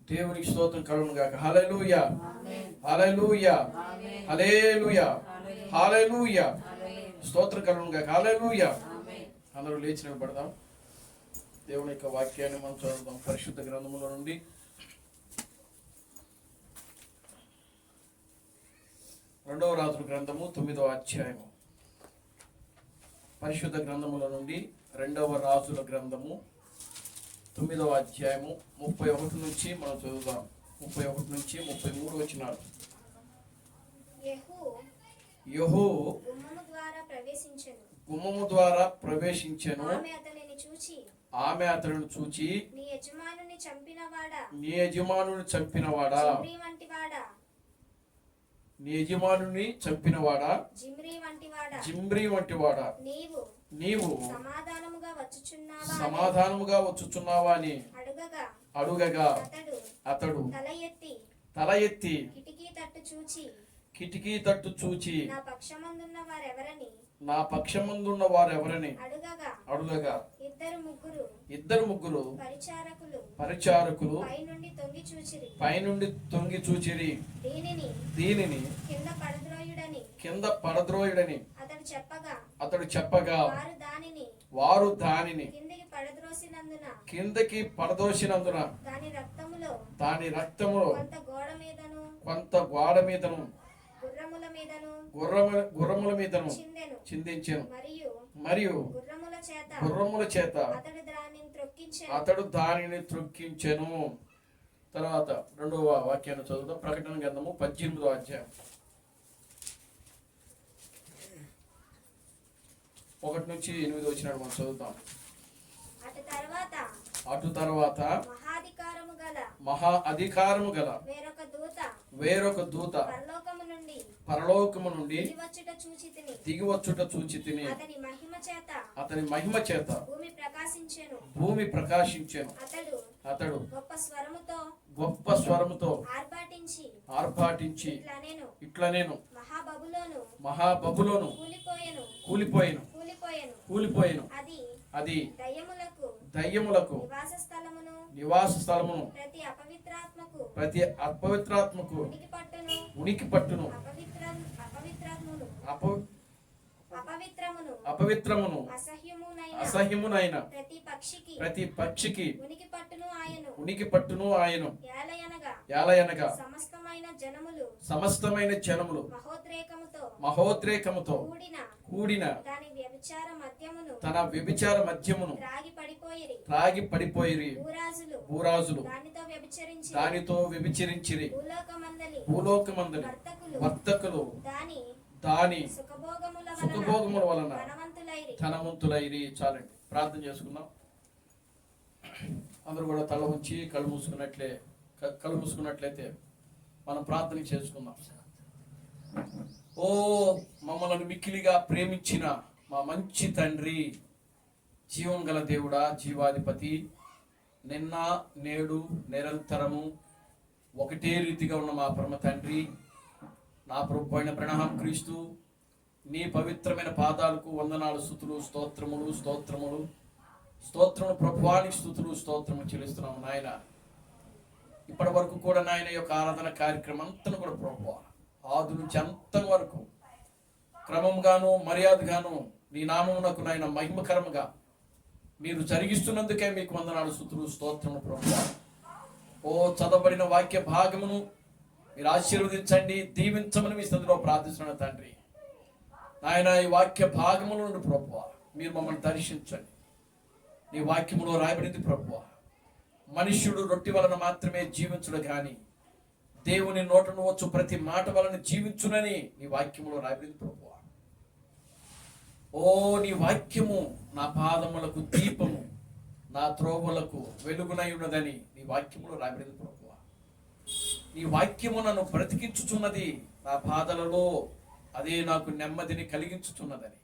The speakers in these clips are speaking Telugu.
దేవునికి స్తోత్రం కలుగును గాక. హల్లెలూయా, హల్లెలూయా, హల్లెలూయా, హల్లెలూయా. స్తోత్రం కలుగును గాక. హల్లెలూయా. అందరూ లేచి నిలబడదాం. దేవుని యొక్క వాక్యాన్ని మనం చదువుదాం. పరిశుద్ధ గ్రంథములో నుండి రెండవ రాజుల గ్రంథము 9వ అధ్యాయము. పరిశుద్ధ గ్రంథముల నుండి రెండవ రాజుల గ్రంథము 9వ అధ్యాయము 31 నుంచి మనం చదువుదాం. 31 నుంచి 33 వచనాలు. యెహూ గుమ్మము ద్వారా ప్రవేశించెను. ఆమె అతనిని చూచి, నీ యజమానుని చంపినవాడా, నీ యజమానుని చంపినవాడా, జిమ్రీ వంటివాడా, నీవు సమాధానముగా వచ్చుచున్నావా అని అడుగగా అతడు తల ఎత్తి కిటికీ తట్టు చూచి నా పక్షమందున్న వారెవరని అడుగగా ఇద్దరు ముగ్గురు పరిచారకులు పైనుండి తొంగి చూచిరి. దీనిని కింద పడద్రోయుడని అతడు చెప్పగా వారు దానిని కిందకి పడదోసినందున దాని రక్తములో కొంత గోడ మీదను గుర్రముల మీదను చిందించెను. మరియు గుర్రముల చేత అతడు దానిని త్రొక్కించెను. తర్వాత రెండవ వాక్యాన్ని చదువుతాం. ప్రకటన గ్రంథము 18వ అధ్యాయం 1 నుంచి 8 వచ్చినాడు మనం చదువుతాం. అటు తర్వాత మహా అధికారము గల వేరొక దూత పరలోకము నుండి దిగివచ్చుట చూచితిని. అతని మహిమ చేత భూమి ప్రకాశించెను. అతడు గొప్ప స్వరముతో ఆర్భాటించి ఇట్లా నేను మహాబబులోను కూలిపోయెను. అది దయ్యములకు నివాస స్థలమును ప్రతి అపవిత్రాత్మకు ఉనికి పట్టును అపవిత్రమును అసహ్యమునైన ప్రతి పక్షికి ఉనికి పట్టును ఆయను. యాలయనగా సమస్తమైన జనములు మహోద్రేకముతో కూడిన తన వ్యభిచార మద్యమును త్రాగి పడిపోయిరి. భూరాజులు దానితో వ్యభిచరించిరి. భూలోకమందలి వర్తకులు దాని సుఖభోగముల వలన ధనవంతులైరి. చాలండి, ప్రార్థన చేసుకుందాం. అందరూ కూడా తల ఉంచి కళ్ళు మూసుకున్నట్లయితే మనం ప్రార్థన చేసుకుందాం. ఓ మమ్మల్ని మిక్కిలిగా ప్రేమించిన మా మంచి తండ్రి, జీవం గల దేవుడా, జీవాధిపతి, నిన్న నేడు నిరంతరము ఒకటే రీతిగా ఉన్న మా పరమ తండ్రి, నా ప్రభు అయిన ప్రణామం క్రీస్తు, నీ పవిత్రమైన పాదాలకు వందనాలు, స్తుతులు, స్తోత్రములు ప్రభువానికి స్తుతులు, స్తోత్రము చెల్లిస్తున్నాము నాయన. ఇప్పటి వరకు కూడా నాయన యొక్క ఆరాధన కార్యక్రమం అంతా కూడా ప్రభువా, ఆది నుంచి అంతం వరకు క్రమంగాను మర్యాదగాను నీ నామమునకు నాయన మహిమకరముగా మీరు జరిగిస్తున్నందుకే మీకు వందనాలు, స్తుతులు, స్తోత్రము ప్రభువా. ఓ చదవబడిన వాక్య భాగమును మీరు ఆశీర్వదించండి, దీవించమని మీ స్థితిలో ప్రార్థిస్తున్న తండ్రి నాయన. ఈ వాక్య భాగముల నుండి ప్రభువా మీరు మమ్మల్ని దర్శించండి. నీ వాక్యములో రాయబడింది ప్రభువా, మనుష్యుడు రొట్టె వలన మాత్రమే జీవించుడు కానీ దేవుని నోటను వచ్చు ప్రతి మాట వలన జీవించునని నీ వాక్యములో రాయబడింది ప్రభువా. ఓ నీ వాక్యము నా పాదములకు దీపము, నా త్రోవలకు వెలుగునై ఉన్నదని నీ వాక్యములో రాయబడింది ప్రభువా. నీ వాక్యము నన్ను బ్రతికించుచున్నది, నా బాధలలో అదే నాకు నెమ్మదిని కలిగించుచున్నదని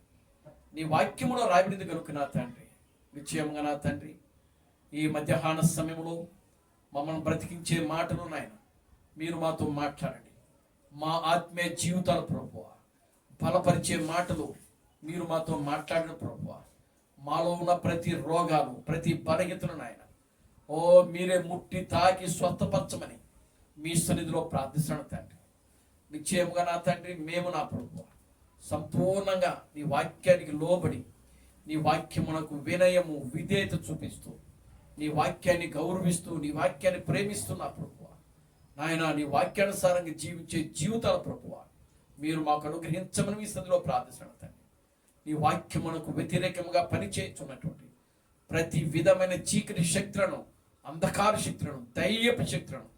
నీ వాక్యములో రాయబడింది కనుక నా తండ్రి, నిశ్చయంగా నా తండ్రి, ఈ మధ్యాహ్న సమయంలో మమ్మల్ని బ్రతికించే మాటలు నాయన మీరు మాతో మాట్లాడండి. మా ఆత్మీయ జీవితాలు ప్రభువా బలపరిచే మాటలు మీరు మాతో మాట్లాడిన ప్రభువా, మాలో ఉన్న ప్రతి రోగాలు, ప్రతి బలహీనతలు నాయన ఓ మీరే ముట్టి తాకి స్వస్థపరచమని మీ సన్నిధిలో ప్రార్థిస్తున్నాను తండ్రి. నిశ్చయముగా నా తండ్రి, మేము నా ప్రభువా సంపూర్ణంగా నీ వాక్యానికి లోబడి, నీ వాక్యమునకు వినయము విధేయత చూపిస్తూ, నీ వాక్యాన్ని గౌరవిస్తూ, నీ వాక్యాన్ని ప్రేమిస్తున్నా ప్రభువా నాయన, నీ వాక్యానుసారంగా జీవించే జీవితాల ప్రభువా మీరు మాకు అనుగ్రహించమని మీ సన్నిధిలో ప్రార్థిస్తున్నాను తండ్రి. నీ వాక్యమునకు వ్యతిరేకంగా పనిచేస్తున్నటువంటి ప్రతి విధమైన చీకటి శక్తులను, అంధకార శక్తులను, దయ్యపు శక్తులను,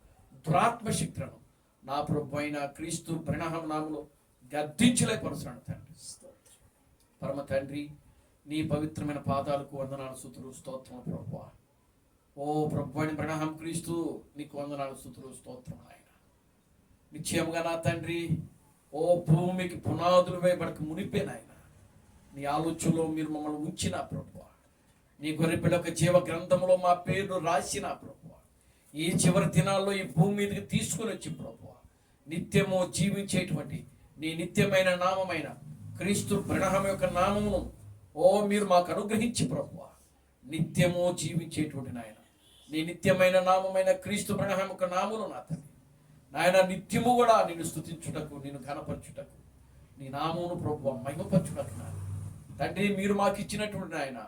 దురాత్మ శక్తులను నా ప్రభు అయిన క్రీస్తు బ్రహ్మ నామములో గద్దించలేపరుస్తున్నాను తండ్రి. పరమ తండ్రి, నీ పవిత్రమైన పాదాలకు వందనాలు స్తుతులు స్తోత్రం ప్రభువా. ఓ ప్రభు అయిన బ్రహ్మ క్రీస్తు, నీకు వందనాలు స్తుతులు స్తోత్రం ఆయన. నిశ్చయముగా నా తండ్రి, ఓ భూమికి పునాదులు వేయబడక మునిపే నాయన నీ ఆలోచనలో మీరు మమ్మల్ని ఉంచిన ప్రభువా. నీ గొర్రెపిల్ల యొక్క జీవ గ్రంథంలో మా పేర్లు రాసిన ప్రభువా. ఈ చివరి దినాల్లో ఈ భూమి మీదకి తీసుకుని వచ్చి ప్రభువా నిత్యము జీవించేటువంటి నీ నిత్యమైన నామమైన క్రీస్తు బ్రహ్మ యొక్క నామమును ఓ మీరు మాకు అనుగ్రహించి ప్రభువా నిత్యము జీవించేటువంటి నాయన నీ నిత్యమైన నామమైన క్రీస్తు బ్రహ్మ యొక్క నామమును నా తండ్రి నాయన నిత్యము కూడా నిన్ను స్తుతించుటకు, నిన్ను ఘనపరచుటకు, నీ నామమును ప్రభువా మహిమపరచుటకు తండ్రి మీరు మాకు ఇచ్చినటువంటి నాయన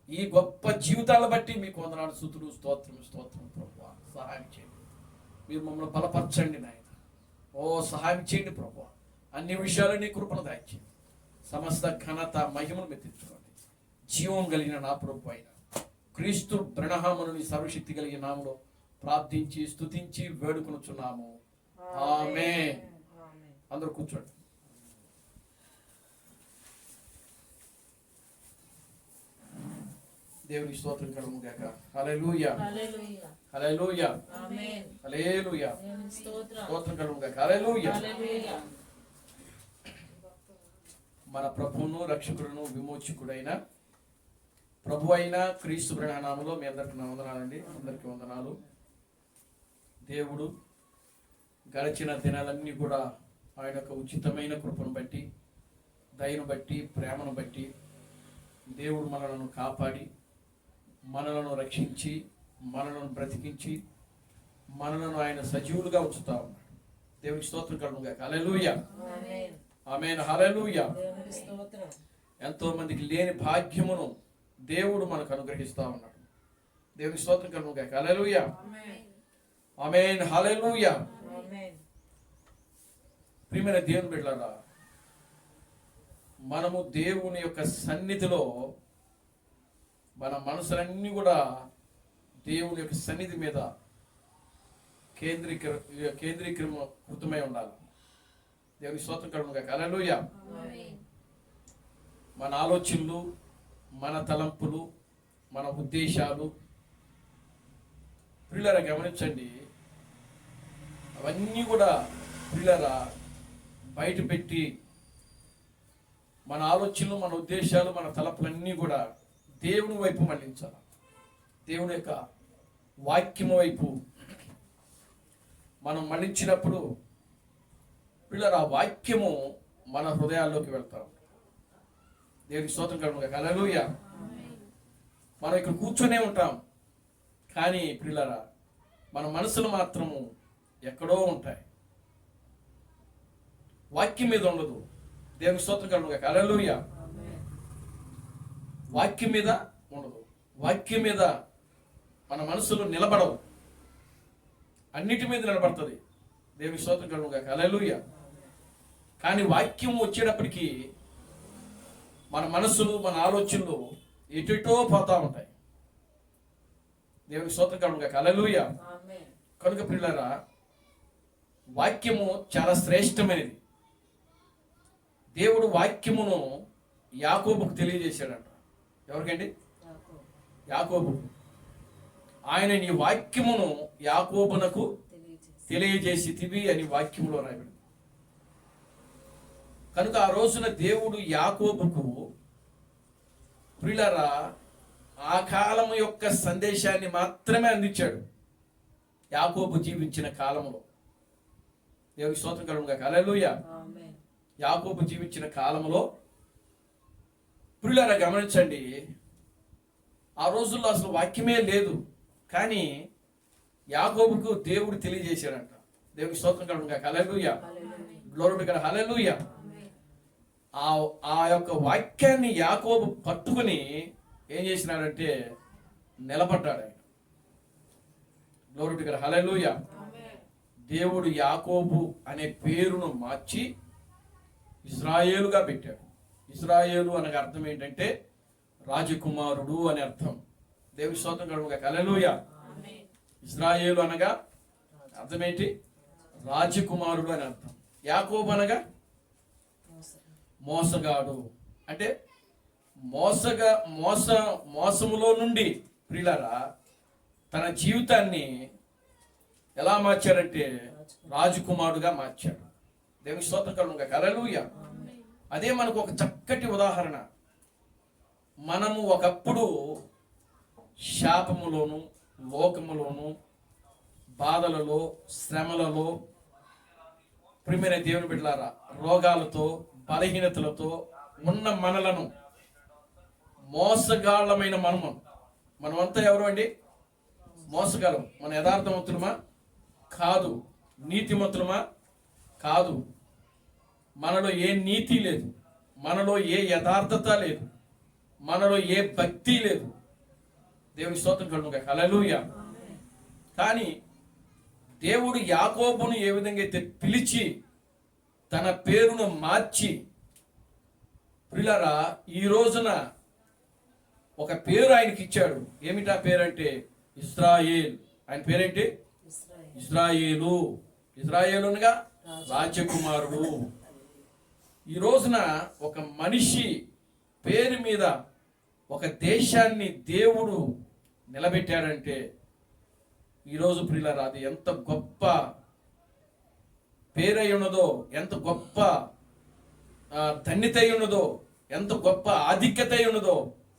ఈ గొప్ప జీవితాలను బట్టి మీకు వందనాలు స్తుతులు స్తోత్రం స్తోత్రం ప్రభువా. సహాయం చేయండి, మీరు మమ్మల్ని బలపరచండి నాయన. ఓ సహాయం చేయండి ప్రభువా. అన్ని విషయాలు నీ కృపను దాయిచేయండి. సమస్త ఘనత మహిమను మెత్తించుకోండి. జీవం కలిగిన నా ప్రభు అయిన క్రీస్తు బ్రహ్మను నీ సర్వశక్తి కలిగిన నామములో ప్రార్థించి స్తుతించి వేడుకొనుచున్నాము. ఆమేన్. అందరూ కూర్చోండి. దేవుని స్తోత్రం కలుగును గాక. హల్లెలూయా హల్లెలూయా హల్లెలూయా ఆమేన్ హల్లెలూయా స్తోత్రం కలుగును గాక. హల్లెలూయా హల్లెలూయా. మన ప్రభువును రక్షకుడును విమోచకుడైన ప్రభు అయిన క్రీస్తు బ్రహ్మ నామములో మీ అందరికీ నా వందనాలండి. అందరికీ వందనాలు. దేవుడు గడిచిన దినాలన్నీ కూడా ఆయన యొక్క ఉచితమైన కృపను బట్టి, దయను బట్టి, ప్రేమను బట్టి దేవుడు మనలను కాపాడి, మనలను రక్షించి, మనలను బ్రతికించి, మనలను ఆయన సజీవులుగా ఉంచుతా ఉన్నాడు. దేవునికి స్తోత్రం కలుగును గాక. హల్లెలూయా ఆమేన్ హల్లెలూయా. ఎంతో మందికి లేని భాగ్యమును దేవుడు మనకు అనుగ్రహిస్తా ఉన్నాడు. దేవునికి స్తోత్రం కలుగును గాక. హల్లెలూయా ఆమేన్ హల్లెలూయా. ప్రియమైన దేవుని బిడ్డలారా, మనము దేవుని యొక్క సన్నిధిలో మన మనసులన్నీ కూడా దేవుని యొక్క సన్నిధి మీద కేంద్రీకృతమై ఉండాలి. దేవుని స్తోత్రం కలుగును గాక. హల్లెలూయా. మన ఆలోచనలు, మన తలంపులు, మన ఉద్దేశాలు ప్రియులారా గమనించండి, అవన్నీ కూడా ప్రియులారా బయట పెట్టి మన ఆలోచనలు, మన ఉద్దేశాలు, మన తలపులన్నీ కూడా దేవుని వైపు మళ్ళించాలి. దేవుని యొక్క వాక్యము వైపు మనం మళ్ళించినప్పుడు పిల్లలు ఆ వాక్యము మన హృదయాల్లోకి వెళ్తాం. దేవునికి స్తోత్రం కలుగును గాక. హల్లెలూయా. మనం ఇక్కడ కూర్చొనే ఉంటాం, కానీ పిల్లరా మన మనసులు మాత్రము ఎక్కడో ఉంటాయి, వాక్యం మీద ఉండదు. దేవునికి స్తోత్రం కలుగును గాక. హల్లెలూయా. వాక్యం మీద ఉండదు, వాక్యం మీద మన మనసులు నిలబడవు, అన్నిటి మీద నిలబడుతుంది. దేవునికి స్తోత్రం కలుగును గాక. హల్లెలూయా. కానీ వాక్యం వచ్చేటప్పటికి మన మనసులు, మన ఆలోచనలు ఎటో పోతా ఉంటాయి. దేవునికి స్తోత్రం కలుగును గాక. హల్లెలూయా. కనుక ప్రియులారా వాక్యము చాలా శ్రేష్టమైనది. దేవుడు వాక్యమును యాకోబుకు తెలియజేశాడంట. ఎవరికండి? యాకోబుకు. ఆయన నీ వాక్యమును యాకోబునకు తెలియజేసితివి అని వాక్యములో రాయబడింది. కనుక ఆ రోజున దేవుడు యాకోబుకు ప్రియులారా ఆ కాలము యొక్క సందేశాన్ని మాత్రమే అందించాడు. యాకోబు జీవించిన కాలంలో. దేవునికి స్తోత్రం కలుగును గాక. హల్లెలూయా. యాకోబు జీవించిన కాలంలో ప్రియులారా గమనించండి, ఆ రోజుల్లో అసలు వాక్యమే లేదు. కానీ యాకోబుకు దేవుడు తెలియజేశాడంట. దేవునికి స్తోత్రం కలుగును గాక. హల్లెలూయా, గ్లోరీ టు గాడ్, హల్లెలూయా. ఆ యొక్క వాక్యాన్ని యాకోబు పట్టుకుని ఏం చేసినాడంటే నిలబడ్డాడు ఆయన. గ్లోరీ టు గాడ్, హల్లెలూయా. దేవుడు యాకోబు అనే పేరును మార్చి ఇశ్రాయేలుగా పెట్టాడు. ఇశ్రాయేలు అనగా అర్థం ఏంటంటే రాజకుమారుడు అని అర్థం. దేవుని స్తోత్రం కలుగును గాక. హల్లెలూయా. ఇశ్రాయేలు అనగా అర్థం ఏంటి? రాజకుమారుడు అని అర్థం. యాకోబు అనగా మోసగాడు. అంటే మోసములో నుండి ప్రియులారా తన జీవితాన్ని ఎలా మార్చాడంటే రాజకుమారుడుగా మార్చాడు. దేవుని స్తోత్రం కలుగును గాక. హల్లెలూయా. అదే మనకు ఒక చక్కటి ఉదాహరణ. మనము ఒకప్పుడు శాపములోను, లోకములోను, బాధలలో, శ్రమలలో, ప్రియమైన దేవుని బిడ్డలారా రోగాలతో, బలహీనతలతో ఉన్న మనలను, మోసగాళ్ళమైన మనమంతా ఎవరు అండి? మోసగాళ్ళం. మన యథార్థవంతులమా? కాదు. నీతిమంతులమా? కాదు. మనలో ఏ నీతి లేదు, మనలో ఏ యథార్థత లేదు, మనలో ఏ భక్తి లేదు. దేవుని స్తోత్రం కలుగును గాక. హల్లెలూయా. కానీ దేవుడు యాకోబును ఏ విధంగా అయితే పిలిచి తన పేరును మార్చి, ప్రియులారా ఈ రోజున ఒక పేరు ఆయనకి ఇచ్చాడు. ఏమిటా పేరంటే ఇశ్రాయేల్. ఆయన పేరేంటి? ఇశ్రాయేలు. ఇశ్రాయేలుగా రాజకుమారుడు. ఈ రోజున ఒక మనిషి పేరు మీద ఒక దేశాన్ని దేవుడు నిలబెట్టాడంటే ఈరోజు ప్రియులారా అది ఎంత గొప్ప పేరై ఉన్నదో, ఎంత గొప్ప ధన్యత అయి ఉన్నదో, ఎంత గొప్ప ఆధిక్యత అయి ఉన్నదో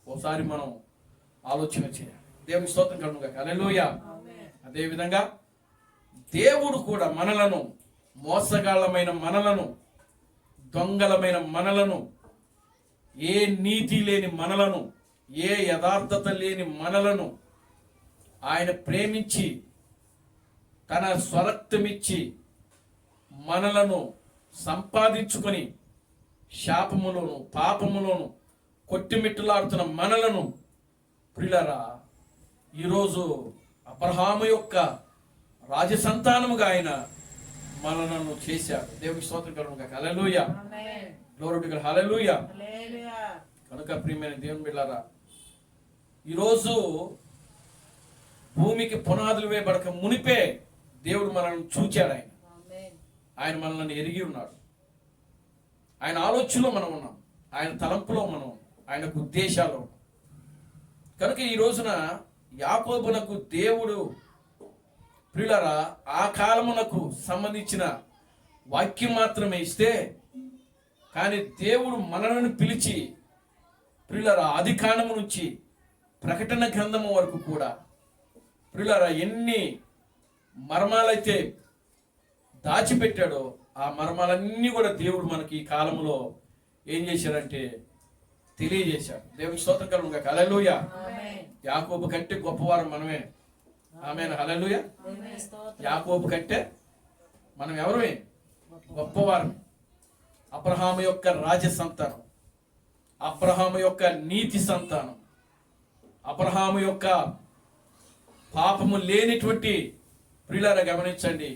ఒకసారి మనం ఆలోచన చేయాలి. దేవుని స్తోత్రం కలుగును గాక. హల్లెలూయా. అదేవిధంగా దేవుడు కూడా మనలను, మోసగాళ్ళమైన మనలను, దొంగలమైన మనలను, ఏ నీతి లేని మనలను, ఏ యథార్థత లేని మనలను ఆయన ప్రేమించి తన స్వరక్తమిచ్చి మనలను సంపాదించుకొని శాపములోను, పాపములోను కొట్టిమిట్టులాడుతున్న మనలను ప్రియులారా ఈరోజు అబ్రహాము యొక్క రాజసంతానముగా ఆయన మనలను చేశాడు. దేవునికి స్తోత్రం కలుగును గాక. హల్లెలూయా. Glory to God. హల్లెలూయా. కనుక ప్రియమైన దేవుని బిడ్డలారా ఈరోజు భూమికి పునాదులు వేయబడక మునిపే దేవుడు మనల్ని చూచాడు. ఆయన మనల్ని ఎరిగి ఉన్నాడు. ఆయన ఆలోచనలో మనం ఉన్నాం, ఆయన తలంపులో మనం ఉన్నాం, ఆయనకు ఉద్దేశాలు ఉన్నాం. కనుక ఈ రోజున యాకోబునకు దేవుడు ప్రియులారా ఆ కాలమునకు సంబంధించిన వాక్యం మాత్రమే ఇస్తే, కానీ దేవుడు మనలను పిలిచి ప్రియులారా ఆది కాండము నుంచి ప్రకటన గ్రంథము వరకు కూడా ప్రియులారా ఎన్ని మర్మాలైతే దాచిపెట్టాడో ఆ మర్మాలన్నీ కూడా దేవుడు మనకి ఈ కాలంలో ఏం చేశాడంటే తెలియజేశాడు. దేవుని స్తోత్రం కలుగును గాక. హల్లెలూయా. యాకోబు కంటే గొప్పవారు మనమే. ఆమేన్. హల్లెలూయా. యాకోబు కంటే మనం ఎవరమే? గొప్పవారు. అబ్రహాము యొక్క రాజ సంతానం, అబ్రహాము యొక్క నీతి సంతానం, అబ్రహాము యొక్క పాపము లేనిటువంటి ప్రియులారా గమనించండి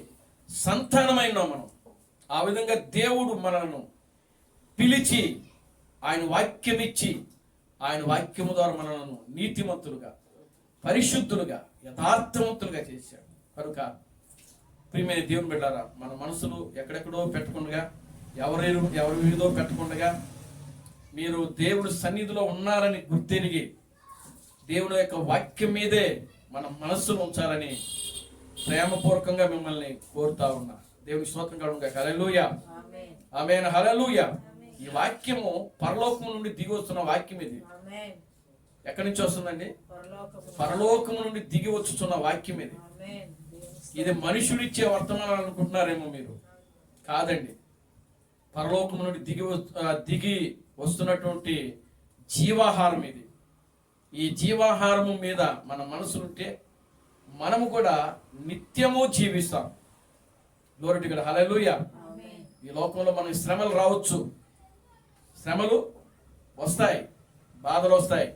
సంతానమైన మనం. ఆ విధంగా దేవుడు మనలను పిలిచి ఆయన వాక్యం ఇచ్చి ఆయన వాక్యము ద్వారా మనలను నీతిమంతులుగా, పరిశుద్ధులుగా, యథార్థవంతులుగా చేశాడు. కనుక ప్రియమైన దేవుని బిడ్డలారా మన మనసులు ఎక్కడెక్కడో పెట్టకుండా, ఎవరి మీదో పెట్టకుండా మీరు దేవుడి సన్నిధిలో ఉన్నారని గుర్తెరిగి దేవుని యొక్క వాక్యం మీదే మన మనస్సును ఉంచాలని ప్రేమపూర్వకంగా మిమ్మల్ని కోరుతా ఉన్నా. దేవుని స్తోత్రం కలుగును గాక. హల్లెలూయా. ఆమేన్. హల్లెలూయా. ఈ వాక్యము పరలోకము నుండి దిగి వస్తున్న వాక్యం ఇది. ఎక్కడి నుంచి వస్తుందండి? పరలోకము నుండి దిగి వచ్చుతున్న వాక్యం ఇది. ఇది మనుషుడిచ్చే వర్తమానాలు అనుకుంటున్నారేమో మీరు. కాదండి. పరలోకము నుండి దిగి వస్తున్నటువంటి జీవాహారం ఇది. ఈ జీవాహారము మీద మన మనసులుంటే మనము కూడా నిత్యము జీవిస్తాం. గ్లోరీ టు గాడ్, హల్లెలూయా. ఈ లోకంలో మనకి శ్రమలు రావచ్చు, శ్రమలు వస్తాయి, బాధలు వస్తాయి,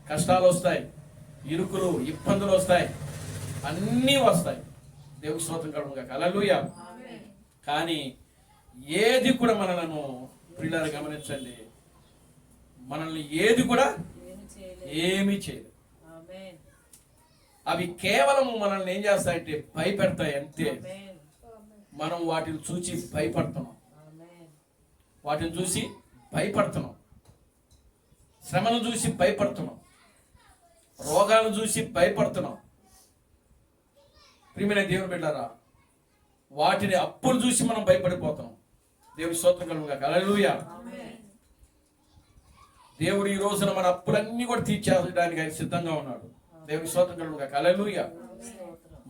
కష్టాలు వస్తాయి, ఇరుకులు ఇబ్బందులు వస్తాయి, అన్నీ వస్తాయి. దేవుని స్తోత్రం కలుగును గాక, హల్లెలూయా. కానీ ఏది కూడా మనలను, ప్రియులారా గమనించండి, మనల్ని ఏది కూడా ఏమీ చేయదు. అవి కేవలం మనల్ని ఏం చేస్తాయంటే భయపెడతాయి అంతే. మనం వాటిని చూసి భయపడుతున్నాం, వాటిని చూసి భయపడుతున్నాం, శ్రమను చూసి భయపడుతున్నాం, రోగాలను చూసి భయపడుతున్నాం. ప్రియమైన దేవుని బిడ్డలారా, వాటిని అప్పులు చూసి మనం భయపడిపోతున్నాం. దేవుని స్తోత్రం కలుగును గాక, హల్లెలూయా. దేవుడు ఈ రోజున మన అప్పులన్నీ కూడా తీర్చేయడానికి ఆయన సిద్ధంగా ఉన్నాడు. దేవుని స్తోత్రం కలుగును గాక, హల్లెలూయా.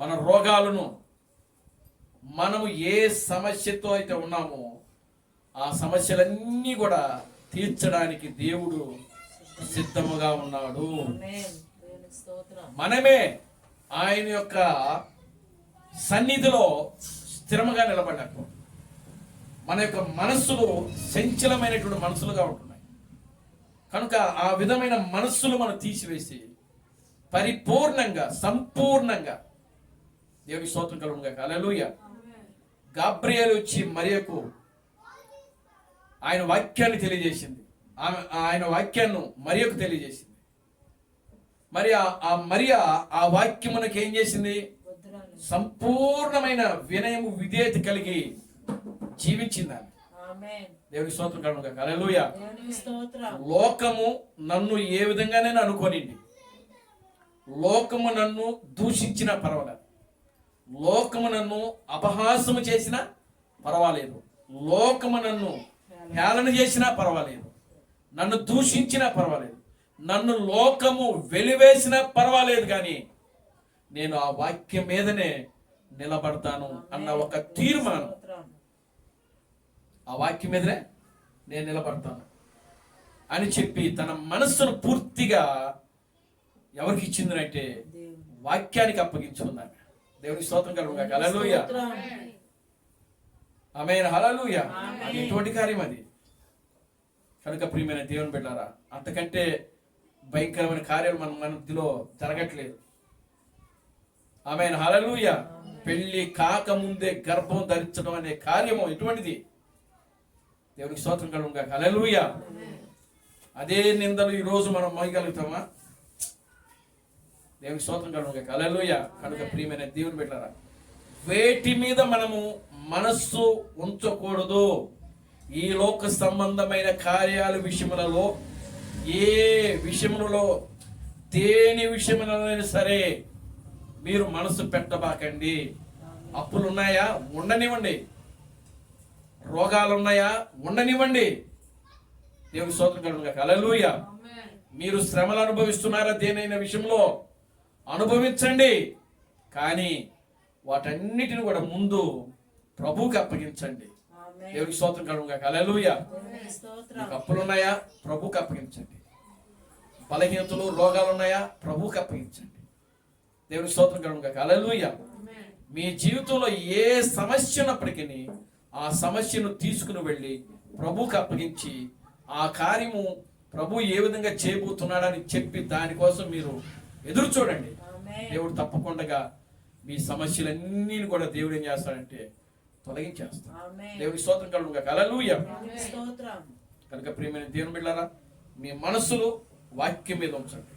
మన రోగాలను, మనము ఏ సమస్యతో అయితే ఉన్నామో ఆ సమస్యలన్నీ కూడా తీర్చడానికి దేవుడు సిద్ధముగా ఉన్నాడు. మనమే ఆయన యొక్క సన్నిధిలో స్థిరముగా నిలబడినట్టు మన యొక్క మనస్సులు చంచలమైనటువంటి మనసులుగా ఉంటున్నాయి. కనుక ఆ విధమైన మనస్సులు మనం తీసివేసి పరిపూర్ణంగా, సంపూర్ణంగా, దేవుని స్తోత్రం కలుగును గాక, హల్లెలూయా. గాబ్రియేలు వచ్చి మరియకు ఆయన వాక్యాన్ని తెలియజేసింది. ఆయన వాక్యాన్ని మరియకు తెలియజేసింది. మరి ఆ మరియ ఆ వాక్యమునకు ఏం చేసింది? సంపూర్ణమైన వినయము, విధేయత కలిగి జీవించింది. దేవుని స్తోత్రం కలుగును గాక, హల్లెలూయా. లోకము నన్ను ఏ విధంగానే అనుకోనింది, లోకము నన్ను దూషించినా పర్వాలేదు, లోకము నన్ను అపహాసము చేసినా పర్వాలేదు, లోకము నన్ను హేళన చేసినా పర్వాలేదు, నన్ను దూషించినా పర్వాలేదు, నన్ను లోకము వెలివేసినా పర్వాలేదు, కానీ నేను ఆ వాక్యం మీదనే నిలబడతాను అన్న ఒక తీర్మానం, ఆ వాక్యం మీదనే నేను నిలబడతాను అని చెప్పి తన మనస్సును పూర్తిగా ఎవరికి ఇచ్చిందంటే వాక్యానికి అప్పగించుకున్నాను. దేవుని స్తోత్రం కలుగును గాక, హల్లెలూయా. ఆమేన్, హల్లెలూయా. అది ఎటువంటి కార్యం అది. కనుక ప్రియమైన దేవుని బిడ్డలారా, అంతకంటే భయంకరమైన కార్యాలు మన మధ్యలో జరగట్లేదు. ఆమేన్, హల్లెలూయా. పెళ్లి కాకముందే గర్భం ధరించడం అనే కార్యము ఎటువంటిది? దేవునికి స్తోత్రం కలుగును గాక, హల్లెలూయా. అదే నిందలు ఈ రోజు మనం మోయగలుగుతామా? దేవునికి స్తోత్రం కలుగును గాక, హల్లెలూయా. కనుక ప్రియమైన దేవుని బిడ్డలారా, వేటి మీద మనము మనస్సు ఉంచకూడదు. ఈ లోక సంబంధమైన కార్యాల విషయములలో, ఏ విషయములలో, దేని విషయములైనా సరే మీరు మనసు పెట్టబాకండి. అప్పులు ఉన్నాయా? ఉండనివ్వండి. రోగాలు ఉన్నాయా? ఉండనివ్వండి. దేవుని స్తోత్రం కలుగును గాక, హల్లెలూయా. మీరు శ్రమలు అనుభవిస్తున్నారా? దేనైనా విషయంలో అనుభవించండి, కానీ వాటన్నిటిని కూడా ముందు ప్రభువుకి అప్పగించండి. దేవునికి స్తోత్రం కలుగును గాక, హల్లెలూయా. మీకు అప్పులు ఉన్నాయా? ప్రభువుకి అప్పగించండి. బలహీనతలు, రోగాలు ఉన్నాయా? ప్రభువుకి అప్పగించండి. దేవునికి స్తోత్రం కలుగును గాక, హల్లెలూయా. మీ జీవితంలో ఏ సమస్య ఉన్నప్పటికీ ఆ సమస్యను తీసుకుని వెళ్ళి ప్రభువుకి అప్పగించి ఆ కార్యము ప్రభు ఏ విధంగా చేయబోతున్నాడని చెప్పి దానికోసం మీరు ఎదురు చూడండి. దేవుడు తప్పకుండా మీ సమస్యలన్నీ కూడా దేవుడు ఏం చేస్తాడంటే తొలగించేస్తాడు. దేవునికి స్తోత్రం కలుగును గాక, హల్లెలూయా. కనుక ప్రియమైన దేవుని బిడ్డలారా, మీ మనస్సులు వాక్యం మీద ఉంచండి.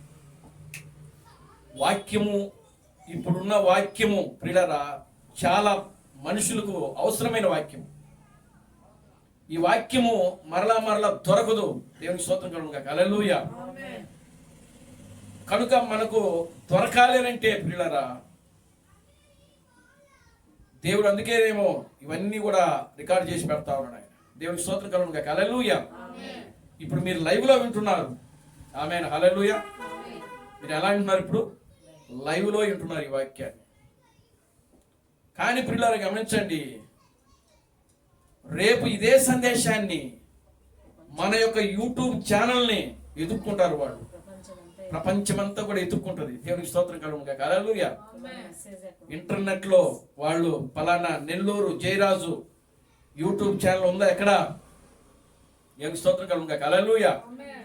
వాక్యము, ఇప్పుడున్న వాక్యము ప్రియులారా చాలా మనుషులకు అవసరమైన వాక్యము. ఈ వాక్యము మరలా మరలా దొరకదు. దేవునికి స్తోత్రం కలుగును గాక, హల్లెలూయా. కనుక మనకు దొరకాలి అంటే ప్రియులారా, దేవుడు అందుకేనేమో ఇవన్నీ కూడా రికార్డ్ చేసి పెడతా ఉన్నాడు ఆయన. దేవునికి స్తోత్రం కలుగును గాక, హల్లెలూయా. ఇప్పుడు మీరు లైవ్ లో వింటున్నారు. ఆమేన్, హల్లెలూయా. మీరు ఎలా వింటున్నారు? ఇప్పుడు లైవ్ లో వింటున్నారు ఈ వాక్యాన్ని. కానీ ప్రియులారా గమనించండి, రేపు ఇదే సందేశాన్ని మన యొక్క యూట్యూబ్ ఛానల్ని ఎదుర్కొంటారు వాళ్ళు. ప్రపంచమంతా కూడా ఎత్తుక్కుంటది. దేవునికి స్తోత్రం కలుగును గాక. హల్లెలూయా. ఇంటర్నెట్ లో వాళ్ళు పలానా నెల్లూరు జయరాజు యూట్యూబ్ ఛానల్ ఉందా ఎక్కడ? దేవునికి స్తోత్రం కలుగును గాక. హల్లెలూయా.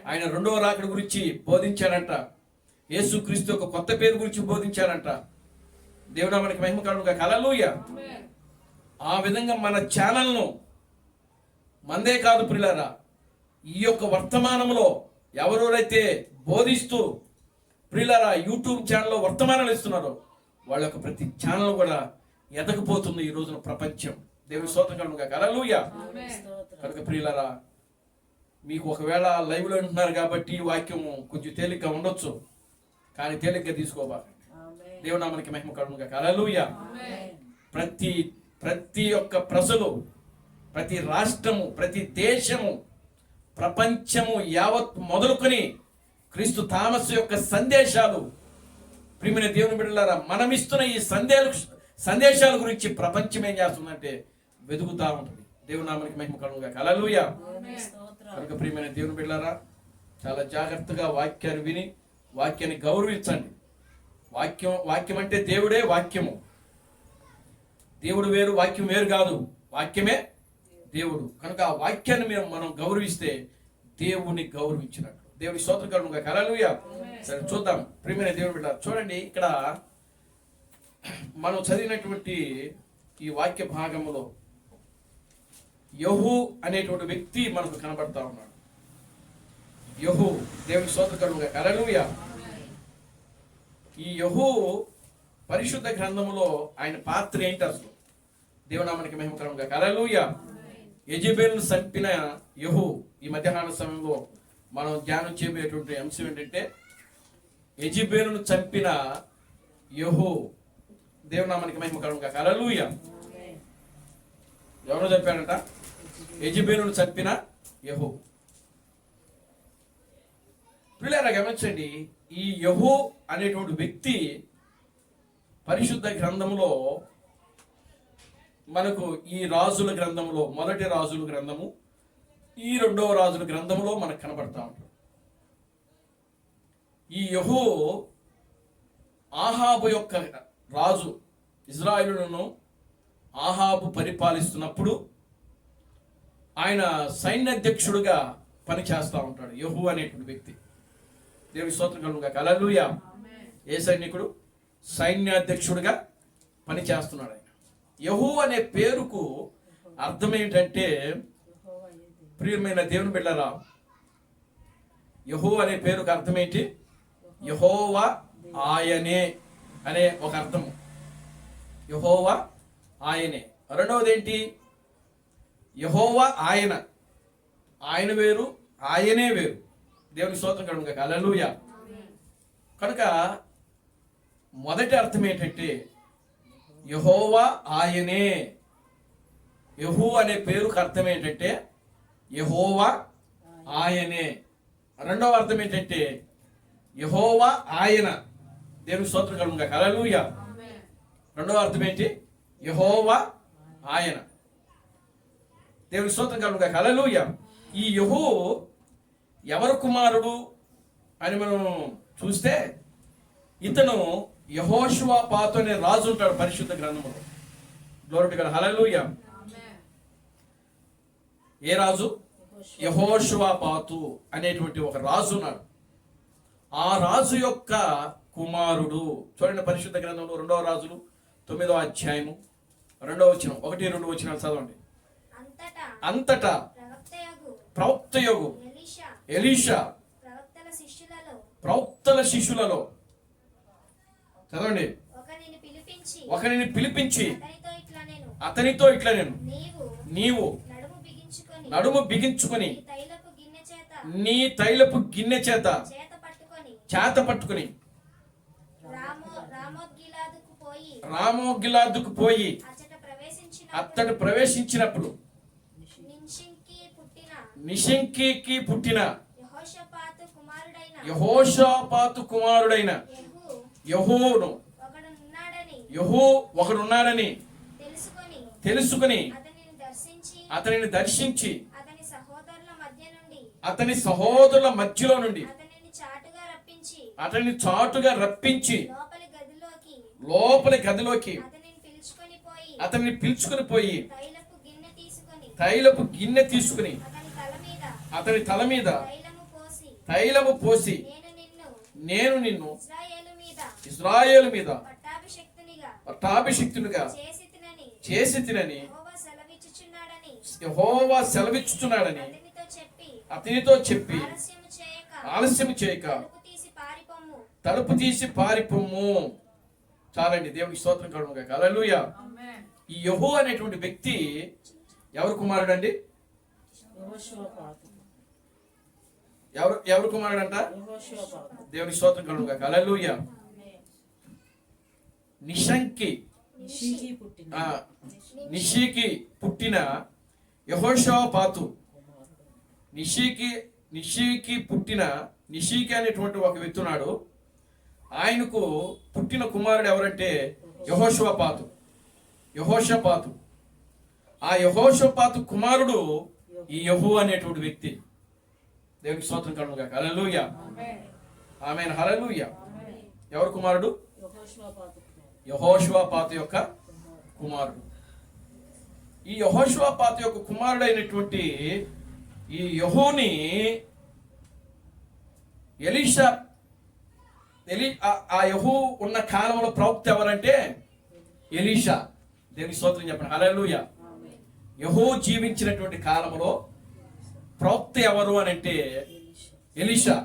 ఆయన రెండవ రాకడ గురించి బోధించారంట. యేసుక్రీస్తు ఒక కొత్త పేరు గురించి బోధించారంట. దేవుడా మనకి మహిమ కలుగును గాక. హల్లెలూయా. ఆ విధంగా మన ఛానల్ను మందే కాదు ప్రియులారా, ఈ యొక్క వర్తమానంలో ఎవరెవరైతే బోధిస్తూ ప్రియులారా యూట్యూబ్ ఛానల్లో వర్తమానాలు ఇస్తున్నారో వాళ్ళ యొక్క ప్రతి ఛానల్ కూడా ఎదగపోతుంది ఈ రోజున ప్రపంచం. దేవుని స్తోత్రం కలుగును గాక. హల్లెలూయా. కనుక ప్రియులారా, మీకు ఒకవేళ లైవ్ లో ఉంటున్నారు కాబట్టి ఈ వాక్యం కొంచెం తేలిగ్గా ఉండొచ్చు, కానీ తేలిగ్గా తీసుకోబాకండి. దేవుడు నామమునకి మహిమ కలుగును గాక. హల్లెలూయా. ప్రతి ఒక్క ప్రజలు, ప్రతి రాష్ట్రము, ప్రతి దేశము, ప్రపంచము యావత్ మొదలుకొని క్రీస్తు థామస్ యొక్క సందేశాలు, ప్రియమైన దేవుని బిడ్డలారా, మనమిస్తున్న ఈ సందేశాల గురించి ప్రపంచం ఏం చేస్తుందంటే వెతుకుతా ఉంటుంది. దేవుని నామమునకి మహిమ కలుగును గాక. హల్లెలూయా. కనుక ప్రియమైన దేవుని బిడ్డలారా, చాలా జాగ్రత్తగా వాక్యాన్ని విని వాక్యాన్ని గౌరవించండి. వాక్యం అంటే దేవుడే వాక్యము. దేవుడు వేరు, వాక్యం వేరు కాదు. వాక్యమే దేవుడు. కనుక ఆ వాక్యాన్ని మనం గౌరవిస్తే దేవుని గౌరవించినట్లు. దేవుని స్తోత్రం కలుగును గాక. హల్లెలూయా. సరే చూద్దాం ప్రియమైన దేవుని బిడ్డ. చూడండి, ఇక్కడ మనం చదివినటువంటి ఈ వాక్య భాగంలో యెహూ అనేటువంటి వ్యక్తి మనకు కనబడతా ఉన్నాడు. యెహూ, దేవుని స్తోత్రం కలుగును గాక. హల్లెలూయా. ఈ యెహూ పరిశుద్ధ గ్రంథములో ఆయన పాత్ర ఏంటి అసలు? దేవుని నామమునకి మహిమ కలుగును గాక. హల్లెలూయా. యెజెబెలును చంపిన యెహూ. ఈ మధ్యాహ్న సమయంలో మనం ధ్యానం చేయబోయేటువంటి అంశం ఏంటంటే యెజెబెలును చంపిన యెహూ. దేవుని నామమునకి మహిమ కలుగును గాక. హల్లెలూయా. ఎవరో చెప్పారంట? యెజెబెలును చంపిన యెహూ. పిల్లరా గమనించండి, ఈ యెహూ అనేటువంటి వ్యక్తి పరిశుద్ధ గ్రంథములో మనకు ఈ రాజుల గ్రంథములో, మొదటి రాజుల గ్రంథము, ఈ రెండవ రాజుల గ్రంథములో మనకు కనబడతా ఉంటాడు. ఈ యెహూ ఆహాబు యొక్క రాజు, ఇజ్రాయేలును ఆహాబు పరిపాలిస్తున్నప్పుడు ఆయన సైన్యాధ్యక్షుడుగా పనిచేస్తూ ఉంటాడు. యెహూ అనేటువంటి వ్యక్తి. దేవుని స్తోత్రం కలుగును గాక. హల్లెలూయా. ఏ సైనికుడు? సైన్యాధ్యక్షుడిగా పనిచేస్తున్నాడు ఆయన. యెహూ అనే పేరుకు అర్థం ఏంటంటే, ప్రియమైన దేవుని బిడ్డలారా, యెహూ అనే పేరుకు అర్థం ఏంటి? యెహోవా ఆయనే అనే ఒక అర్థము. యెహోవా ఆయనే. రెండవది ఏంటి? యెహోవా ఆయన. ఆయన వేరు, ఆయనే వేరు. దేవుని స్తోత్రం కలుగును గాక. హల్లెలూయా. కనుక మొదటి అర్థం ఏంటంటే యెహోవా ఆయనే. యెహూ అనే పేరుకు అర్థం ఏంటంటే యెహోవా ఆయనే. రెండవ అర్థం ఏంటంటే యెహోవా ఆయన. దేవుని స్తోత్రం కలుగును గాక. హల్లెలూయా. రెండవ అర్థం ఏంటి? యెహోవా ఆయన. దేవుని స్తోత్రం కలుగును గాక. హల్లెలూయా. ఈ యెహూ ఎవరు కుమారుడు అని మనం చూస్తే, ఇతను యెహోషువపాతు అనే రాజు ఉంటాడు పరిశుద్ధ గ్రంథంలో. Glory to God. హల్లెలూయా. ఏ రాజు? యెహోషువపాతు అనేటువంటి ఒక రాజు ఉన్నాడు. ఆ రాజు యొక్క కుమారుడు. చూడండి, పరిశుద్ధ గ్రంథంలో 2వ రాజులు 9వ అధ్యాయము 2వ వచనం, 1-2 వచనాలు చదవండి. అంతటా ప్రవక్తయగు ఎలీషా ప్రవక్తల శిష్యులలో చదవండి, ఒకరిని పిలిపించి అతనితో ఇట్లా నేను, నీవు నడుము బిగించుకొని నీ తైలపు గిన్నె చేత పట్టుకుని రామోగిలాదుకు పోయి అతడు ప్రవేశించినప్పుడు నిషంకీకి పుట్టిన యెహోషాపాతు కుమారుడైన యెహూ ఒకడున్నాడని తెలుసుకుని అతనిని దర్శించి అతని సహోదరుల మధ్యలో నుండి అతన్ని చాటుగా రప్పించి లోపలి గదిలోకి అతన్ని పిలుచుకొని పోయి తైలపు గిన్నె తీసుకొని అతని తల మీద తైలము పోసి నేను నిన్ను ఇశ్రాయేలు మీద పట్టాభిషిక్తునిగా చేసి తినని సెలవిచ్చుచున్నాడని యెహోవా సెలవిచ్చుచున్నాడని అతనితో చెప్పి ఆలస్యం చేయక తలుపు తీసి పారిపోము. చాలండి, దేవునికి స్తోత్రం కలుగును గాక. హల్లెలూయా. ఈ యెహోవా అనేటువంటి వ్యక్తి ఎవరు కుమారుడు అండి? ఎవరు కుమారుడు అంట? దేవునికి స్తోత్రం కలుగును గాక. హల్లెలూయా. నిషీకి పుట్టిన యెహోషాపాతు. నిషీకి పుట్టిన నిషీకి అనేటువంటి ఒక వ్యక్తి ఉన్నాడు. ఆయనకు పుట్టిన కుమారుడు ఎవరంటే యెహోషాపాతు. ఆ యెహోషాపాతు కుమారుడు ఈ యెహూ అనేటువంటి వ్యక్తి. దేవునికి స్తోత్రం కలుగును గాక. హల్లెలూయా. ఆమేన్. హల్లెలూయా. ఎవరు కుమారుడు? యెహోషాపాతు యొక్క కుమారుడు. ఈ యెహోషాపాతు యొక్క కుమారుడు అయినటువంటి ఈ యెహూని ఆ యెహూ ఉన్న కాలంలో ప్రవక్త ఎవరంటే ఎలీషా. దేవుని స్తోత్రం చెప్పండి. హల్లెలూయా. యెహూ జీవించినటువంటి కాలంలో ప్రవక్త ఎవరు అని అంటే ఎలీషా.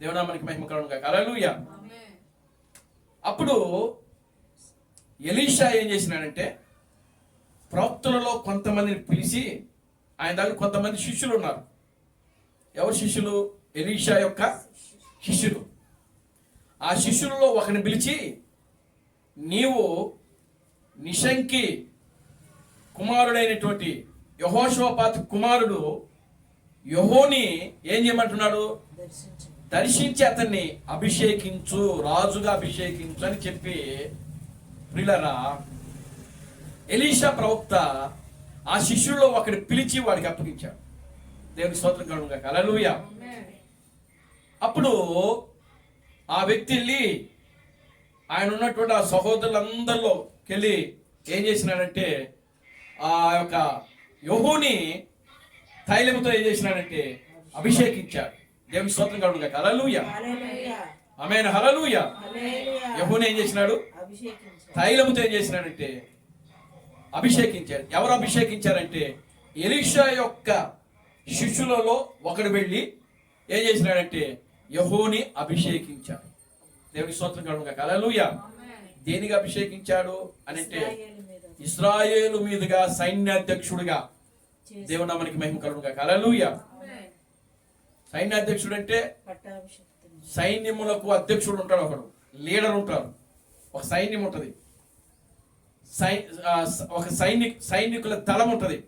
దేవునామానికి మహిమ కలుగును గాక. హల్లెలూయా. అప్పుడు ఎలీషా ఏం చేసినాడంటే ప్రవక్తలలో కొంతమందిని పిలిచి, ఆయన దగ్గర కొంతమంది శిష్యులు ఉన్నారు. ఎవరు శిష్యులు? ఎలీషా యొక్క శిష్యులు. ఆ శిష్యులలో ఒకరిని పిలిచి, నీవు నిషంకి కుమారుడైనటువంటి యెహోషాపాతు కుమారుడు యెహూని ఏం చేయమంటున్నాడు? దర్శించి అతన్ని అభిషేకించు, రాజుగా అభిషేకించు అని చెప్పి, ప్రియులారా, ఎలీషా ప్రవక్త ఆ శిష్యుల్లో ఒకటి పిలిచి వాడికి అప్పగించాడు. దేవుని స్తోత్రం కలుగును గాక. హల్లెలూయా. అప్పుడు ఆ వ్యక్తి వెళ్ళి ఆయన ఉన్నటువంటి ఆ సహోదరులందరిలోకి వెళ్ళి ఏం చేసినాడంటే ఆ యొక్క యెహూని తైలముతో ఏం చేసినాడంటే అభిషేకించాడు. దేవుని స్తోత్రం కలుగును గాక. హల్లెలూయా. ఆమేన్. హల్లెలూయా. యెహూని ఏం చేసినాడు? తైలముతో ఏం చేసినాడంటే అభిషేకించాడు. ఎవరు అభిషేకించారంటే ఎలీషా యొక్క శిష్యులలో ఒకడు వెళ్ళి ఏం చేసినాడంటే యెహూని అభిషేకించాడు. దేవుని స్తోత్రం కలుగును గాక. హల్లెలూయా. దేనికి అభిషేకించాడు అని అంటే ఇశ్రాయేలు మీదుగా సైన్యాధ్యక్షుడిగా. దేవుని నామానికి మహిమ కలుగును గాక. హల్లెలూయా. సైన్యాధ్యక్షుడు అంటే సైన్యములకు అధ్యక్షుడు ఉంటాడు, ఒకడు లీడర్ ఉంటారు, ఒక సైన్యం ఉంటుంది, ఒక సైనికుల దళం ఉంటుంది.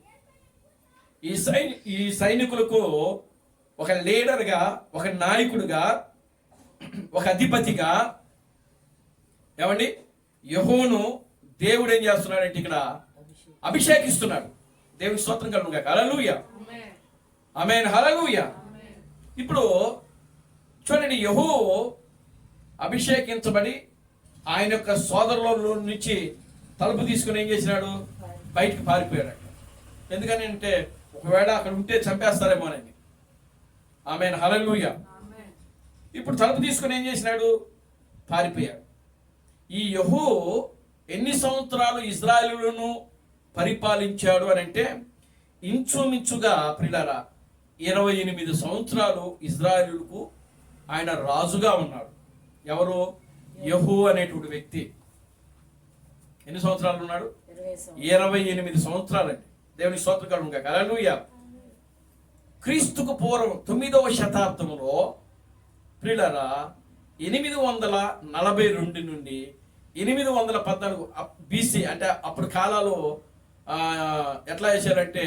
ఈ సైనికులకు ఒక లీడర్గా, ఒక నాయకుడిగా, ఒక అధిపతిగా ఏమండి యెహూను దేవుడు ఏం చేస్తున్నాడంటే ఇక్కడ అభిషేకిస్తున్నాడు. దేవుని స్తోత్రం కలుగును గాక. హల్లెలూయా. ఆమేన్. హల్లెలూయా. ఇప్పుడు చూడండి, యెహూ అభిషేకించబడి ఆయన యొక్క సోదరుల నుంచి తలుపు తీసుకుని ఏం చేసినాడు? బయటికి పారిపోయాడు. ఎందుకని అంటే ఒకవేళ అక్కడ ఉంటే చంపేస్తారేమోనని. ఆమేన్. హల్లెలూయా. ఇప్పుడు తలుపు తీసుకుని ఏం చేసినాడు? పారిపోయాడు. ఈ యెహూ ఎన్ని సంవత్సరాలు ఇశ్రాయేలును పరిపాలించాడు అని అంటే ఇంచుమించుగా ప్రియులారా 28 సంవత్సరాలు ఇశ్రాయేలుకు ఆయన రాజుగా ఉన్నాడు. ఎవరు? యెహూ అనేటువంటి వ్యక్తి. ఎన్ని సంవత్సరాలు ఉన్నాడు? 28 సంవత్సరాలండి. దేవుని స్తోత్రం కలుగును గాక. హల్లెలూయా. క్రీస్తుకు పూర్వం 9వ శతాబ్దంలో ప్రియులారా 842 నుండి 814 బీసీ, అంటే అప్పుడు కాలాలు ఎట్లా చేశారంటే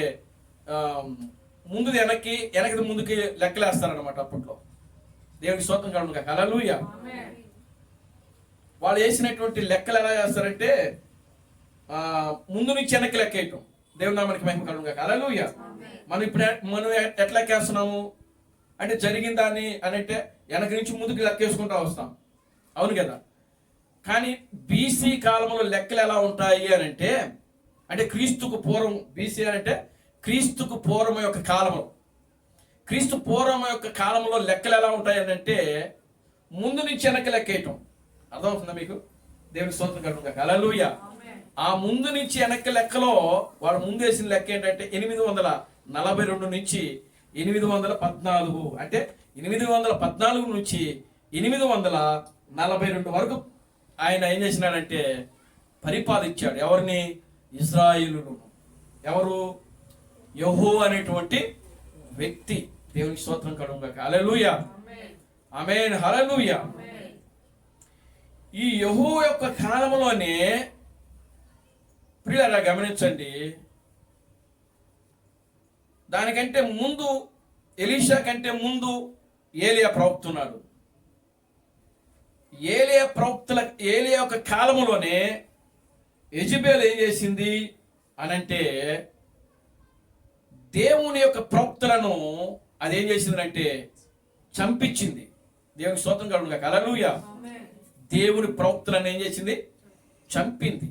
ముందుది వెనక్కి ముందుకి లెక్కలేస్తారనమాట అప్పట్లో. దేవునికి స్తోత్రం కలుగును గాక. హల్లెలూయా. వాళ్ళు వేసినటువంటి లెక్కలు ఎలా చేస్తారంటే ముందు నుంచి వెనక్కి లెక్కేయటం. దేవుని నామానికి మహిమ కలుగును గాక. హల్లెలూయా. మనం ఎట్లా లెక్కేస్తున్నాము? అంటే జరిగిన దాన్ని అని అంటే వెనక నుంచి ముందుకు లెక్కేసుకుంటూ వస్తాం, అవును కదా. కానీ బీసీ కాలంలో లెక్కలు ఎలా ఉంటాయి అని అంటే క్రీస్తుకు పూర్వం, బీసీ అని అంటే క్రీస్తుకు పూర్వం యొక్క కాలంలో, క్రీస్తు పూర్వం యొక్క కాలంలో లెక్కలు ఎలా ఉంటాయి అని అంటే ముందు నుంచి వెనక్కి లెక్కేయటం. అర్థమవుతుందా మీకు? దేవుని స్తోత్రం కలుగును గాక. హల్లెలూయా. ఆ ముందు నుంచి వెనక్కి లెక్కలో వాడు ముందు వేసిన లెక్క ఏంటంటే 842 నుంచి 814, అంటే 814 నుంచి 842 వరకు ఆయన ఏం చేసినాడంటే పరిపాలించాడు. ఎవరిని? ఇశ్రాయేలును. ఎవరు? యెహోవా అనేటువంటి వ్యక్తి. దేవునికి స్తోత్రం కలుగును గాక. హల్లెలూయా. ఆమేన్. హల్లెలూయా. ఈ యెహోవా యొక్క కాలంలోనే ప్రియులారా గమనించండి, దానికంటే ముందు ఎలీషా కంటే ముందు ఏలియా ప్రవక్త ఉన్నాడు. ఏలియా యొక్క కాలంలోనే యెజబెల్ ఏం చేసింది అనంటే దేవుని యొక్క ప్రవక్తలను అదేం చేసిందంటే చంపించింది. దేవునికి స్తోత్రం కలుగును గాక. హల్లెలూయా. దేవుని ప్రవక్తలను ఏం చేసింది? చంపింది.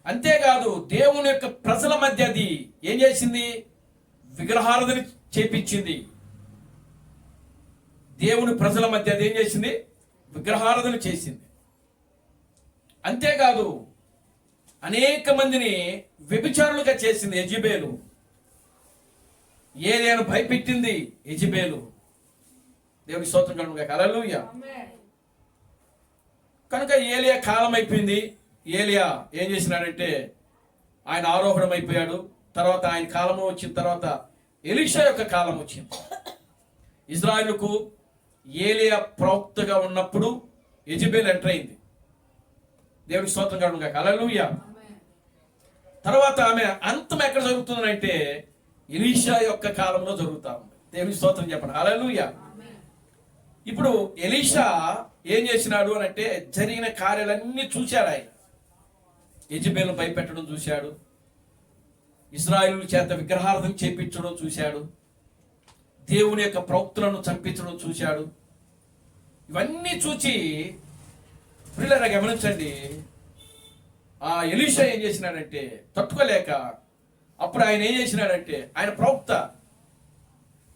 అంతేకాదు దేవుని యొక్క ప్రజల మధ్య అది ఏం చేసింది? విగ్రహారాధన చేపించింది. దేవుని ప్రజల మధ్య అది ఏం చేసింది? విగ్రహారాధన చేసింది. అంతేకాదు అనేక మందిని వ్యభిచారులుగా చేసింది యెజబెలు. ఏలియాను భయపెట్టింది యెజబెలు. దేవుని స్తోత్రం కలుగును గాక. హల్లెలూయా. కనుక ఏలియా కాలం అయిపోయింది. ఏలియా ఏం చేసినాడంటే ఆయన ఆరోహణం అయిపోయాడు. తర్వాత ఆయన కాలము వచ్చిన తర్వాత ఎలీషా యొక్క కాలం వచ్చింది. ఇజ్రాయిలుకు ఏలియా ప్రవక్తగా ఉన్నప్పుడు యెజబెల్ ఎంటర్ అయింది. దేవునికి స్తోత్రం కలుగును గాక. హల్లెలూయా. తర్వాత ఆమె అంతం ఎక్కడ జరుగుతుందంటే ఎలీషా యొక్క కాలంలో జరుగుతా ఉంది. దేవునికి స్తోత్రం చెప్పండి. హల్లెలూయా. ఇప్పుడు ఎలీషా ఏం చేసినాడు అని అంటే జరిగిన కార్యాలన్నీ చూశాడు. ఆయన యెజబెల్ను భయపెట్టడం చూశాడు, ఇశ్రాయేలు చేత విగ్రహారాధన చేపించడం చూశాడు, దేవుని యొక్క ప్రవక్తలను చంపించడం చూశాడు. ఇవన్నీ చూచి ప్రియులారా గమనించండి, ఆ ఎలీషా ఏం చేసినాడంటే తట్టుకోలేక అప్పుడు ఆయన ఏం చేసినాడంటే ఆయన ప్రవక్త.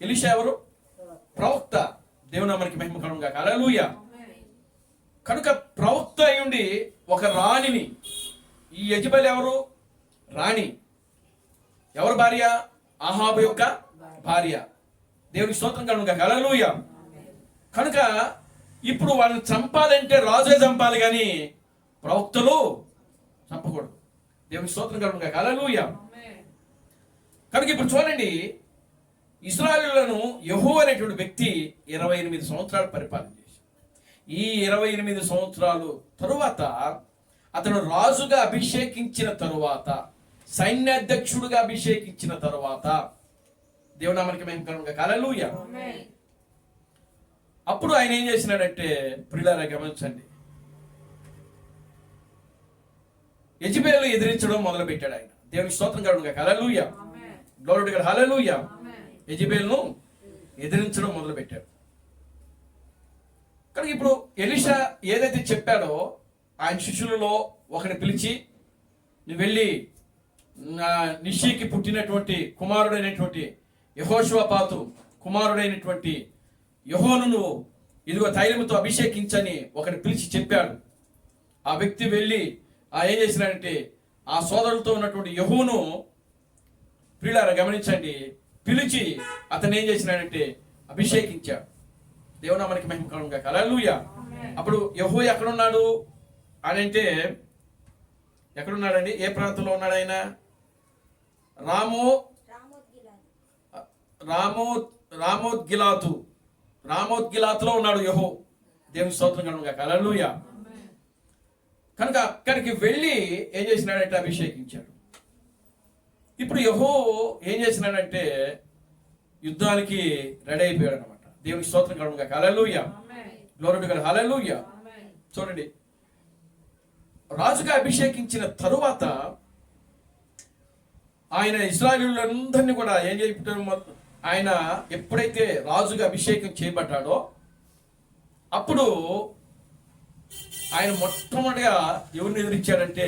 ఎలీషా ఎవరు? ప్రవక్త. దేవుని మనకి మహిమ కలుగును గాక. హల్లెలూయా. కనుక ప్రవక్త అయ్యుండి ఒక రాణిని, ఈ యెజబెల్ ఎవరు? రాణి. ఎవరు భార్య? అహాబు యొక్క భార్య. దేవునికి స్తోత్రం కలుగును గాక. హల్లెలూయా. కనుక ఇప్పుడు వాళ్ళని చంపాలంటే రాజే చంపాలి కానీ ప్రవక్తలు చంపకూడదు. దేవునికి స్తోత్రం కలుగును గాక. హల్లెలూయా. కనుక ఇప్పుడు చూడండి, ఇశ్రాయేలులను యెహోవా అనేటువంటి వ్యక్తి 28 సంవత్సరాలు పరిపాలన చేశాడు. ఈ 28 సంవత్సరాలు తరువాత అతను రాజుగా అభిషేకించిన తరువాత, సైన్యాధ్యక్షుడుగా అభిషేకించిన తరువాత, దేవునామానికి మహిమ కలుగును గాక. హల్లెలూయా. అప్పుడు ఆయన ఏం చేసినాడంటే ప్రియులారా గమనించండి, యెజబెలు ఎదిరించడం మొదలు పెట్టాడు ఆయన. దేవునికి స్తోత్రం కలుగును గాక. హల్లెలూయా. Glory to God. హల్లెలూయా. యెజబెలును ఎదిరించడం మొదలు పెట్టాడు. కనుక ఇప్పుడు ఎలీషా ఏదైతే చెప్పాడో ఆయన శిష్యులలో ఒకరిని పిలిచి, నువ్వు వెళ్ళి నిషీకి పుట్టినటువంటి కుమారుడైనటువంటి యెహోషువపాతు కుమారుడైనటువంటి యెహోను నువ్వు ఇదిగో తైలముతో అభిషేకించని ఒకరిని పిలిచి చెప్పాడు. ఆ వ్యక్తి వెళ్ళి ఏం చేసినాడంటే ఆ సోదరులతో ఉన్నటువంటి యెహోను ప్రియులారా గమనించండి పిలిచి అతను ఏం చేసినాడంటే అభిషేకించాడు. దేవుని మనకి మహిమ కలుగును గాక. హల్లెలూయా. అప్పుడు యెహోవా ఎక్కడున్నాడు అని అంటే ఎక్కడున్నాడండి? ఏ ప్రాంతంలో ఉన్నాడు ఆయన? రామోద్గిలాతులో ఉన్నాడు యెహో. దేవుని స్తోత్రం కలుగును గాక. హల్లెలూయా. కనుక అక్కడికి వెళ్ళి ఏం చేసినాడంటే అభిషేకించాడు. ఇప్పుడు యెహో ఏం చేసినాడంటే యుద్ధానికి రెడీ అయిపోయాడు అనమాట. దేవునికి స్తోత్రం కలుగును గాక. హల్లెలూయా. Glory to God. హల్లెలూయా. చూడండి, రాజుగా అభిషేకించిన తరువాత ఆయన ఇశ్రాయేలులందరినీ కూడా ఏం చేయడం ఆయన ఎప్పుడైతే రాజుగా అభిషేకం చేయబడ్డాడో అప్పుడు ఆయన మొట్టమొదటిగా ఎవరిని ఎదిరించాడంటే,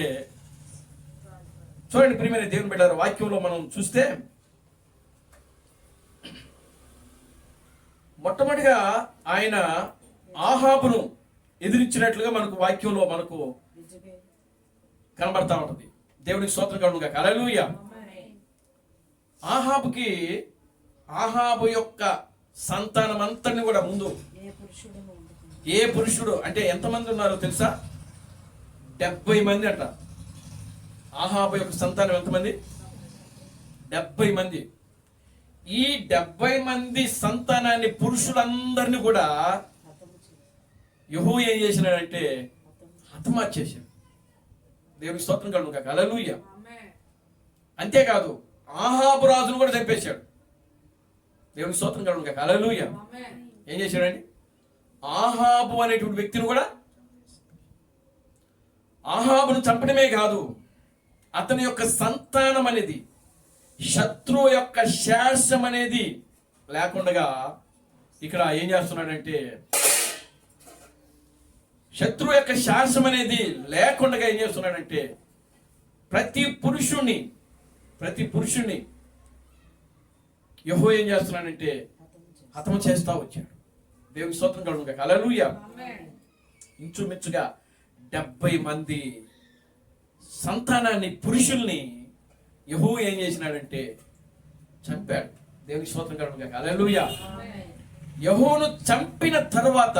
చూడండి ప్రియమైన దేవుని బిడ్డలారా, వాక్యంలో మనం చూస్తే మొట్టమొదటిగా ఆయన ఆహాబును ఎదిరించినట్లుగా మనకు వాక్యంలో మనకు కనబడతా ఉంటది. దేవునికి స్తోత్రం కలుగును గాక. హల్లెలూయా. ఆహాబు యొక్క సంతానం అంతని కూడా ముందు ఏ పురుషుడు అంటే ఎంతమంది ఉన్నారో తెలుసా? 70 మంది అంట. ఆహాబు యొక్క సంతానం ఎంతమంది? 70 మంది. ఈ 70 మంది సంతానాన్ని, పురుషులందరినీ కూడా యెహోవా ఏం చేసినాడంటే హతమార్చేశాడు. దేవునికి స్తోత్రం కలుగును గాక. హల్లెలూయా. అంతేకాదు ఆహాబు రాజును కూడా చంపేశాడు. దేవునికి స్తోత్రం కలుగును గాక. హల్లెలూయా. ఏం చేశాడండి? ఆహాబు అనేటువంటి వ్యక్తిని కూడా, ఆహాబును చంపడమే కాదు, అతని యొక్క సంతానం అనేది, శత్రువు యొక్క శాసనం అనేది లేకుండా ఇక్కడ ఏం చేస్తున్నాడంటే, శత్రువు యొక్క శాసనం అనేది లేకుండా ఏం చేస్తున్నాడంటే ప్రతి పురుషుణ్ణి యెహోవా ఏం చేస్తున్నాడంటే హతము చేస్తా వచ్చాడు. దేవుని స్తోత్రం కలుగును గాక. హల్లెలూయా. ఇంచుమించుగా 70 మంది సంతానాన్ని, పురుషుల్ని యెహోవా ఏం చేసినాడంటే చంపాడు. దేవుని స్తోత్రం కలుగును గాక. హల్లెలూయా. యెహోవాను చంపిన తర్వాత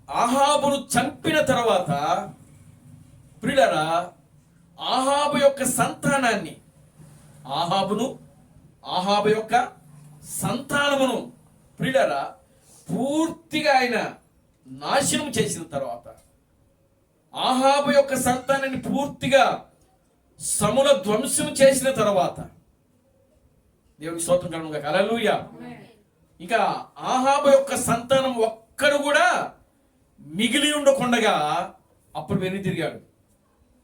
ఆహాబును చంపిన తర్వాత ప్రియులారా, ఆహాబు యొక్క సంతానాన్ని, ఆహాబు యొక్క సంతానమును ప్రియులారా పూర్తిగా ఆయన నాశనం చేసిన తర్వాత, ఆహాబు యొక్క సంతానాన్ని పూర్తిగా సమూల ధ్వంసం చేసిన తర్వాత, దేవుని స్తోత్రం కలుగును గాక. హల్లెలూయా. ఇంకా ఆహాబు యొక్క సంతానం ఒక్కడు కూడా మిగిలి ఉండకుండగా అప్పుడు వెనుక తిరిగాడు.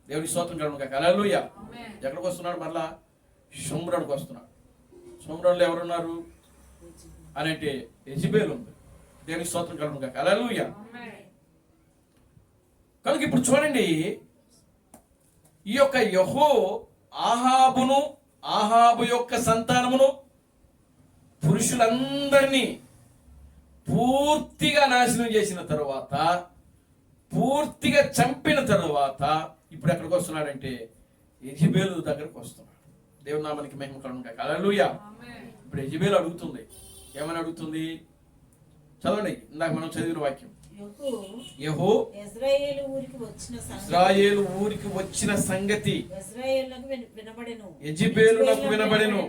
దేవుని స్తోత్రం కలుగును గాక. హల్లెలూయా. ఎక్కడికి వస్తున్నాడు? మరలా షోమ్రోనుకు వస్తున్నాడు. షోమ్రోనులో ఎవరున్నారు అని అంటే యెజబెల్ ఉంది. దేవుని స్తోత్రం కలుగును గాక. హల్లెలూయా. కనుక ఇప్పుడు చూడండి, ఈ యొక్క ఆహాబు యొక్క సంతానమును, పురుషులందరినీ పూర్తిగా నాశనం చేసిన తరువాత, పూర్తిగా చంపిన తరువాత ఇప్పుడు ఎక్కడికి వస్తున్నాడంటే యెజబెలు దగ్గరకు వస్తున్నాడు. దేవుని నామానికి మహిమ కలుగును గాక. హల్లెలూయా. ఇప్పుడు యెజబెలు అడుగుతుంది. ఏమని అడుగుతుంది? చదవండి, ఇందాక మనం చదివిన వాక్యం. యెహూ ఇశ్రాయేలు ఊరికి వచ్చిన సంగతి యెజబెలునకు వినబడెను.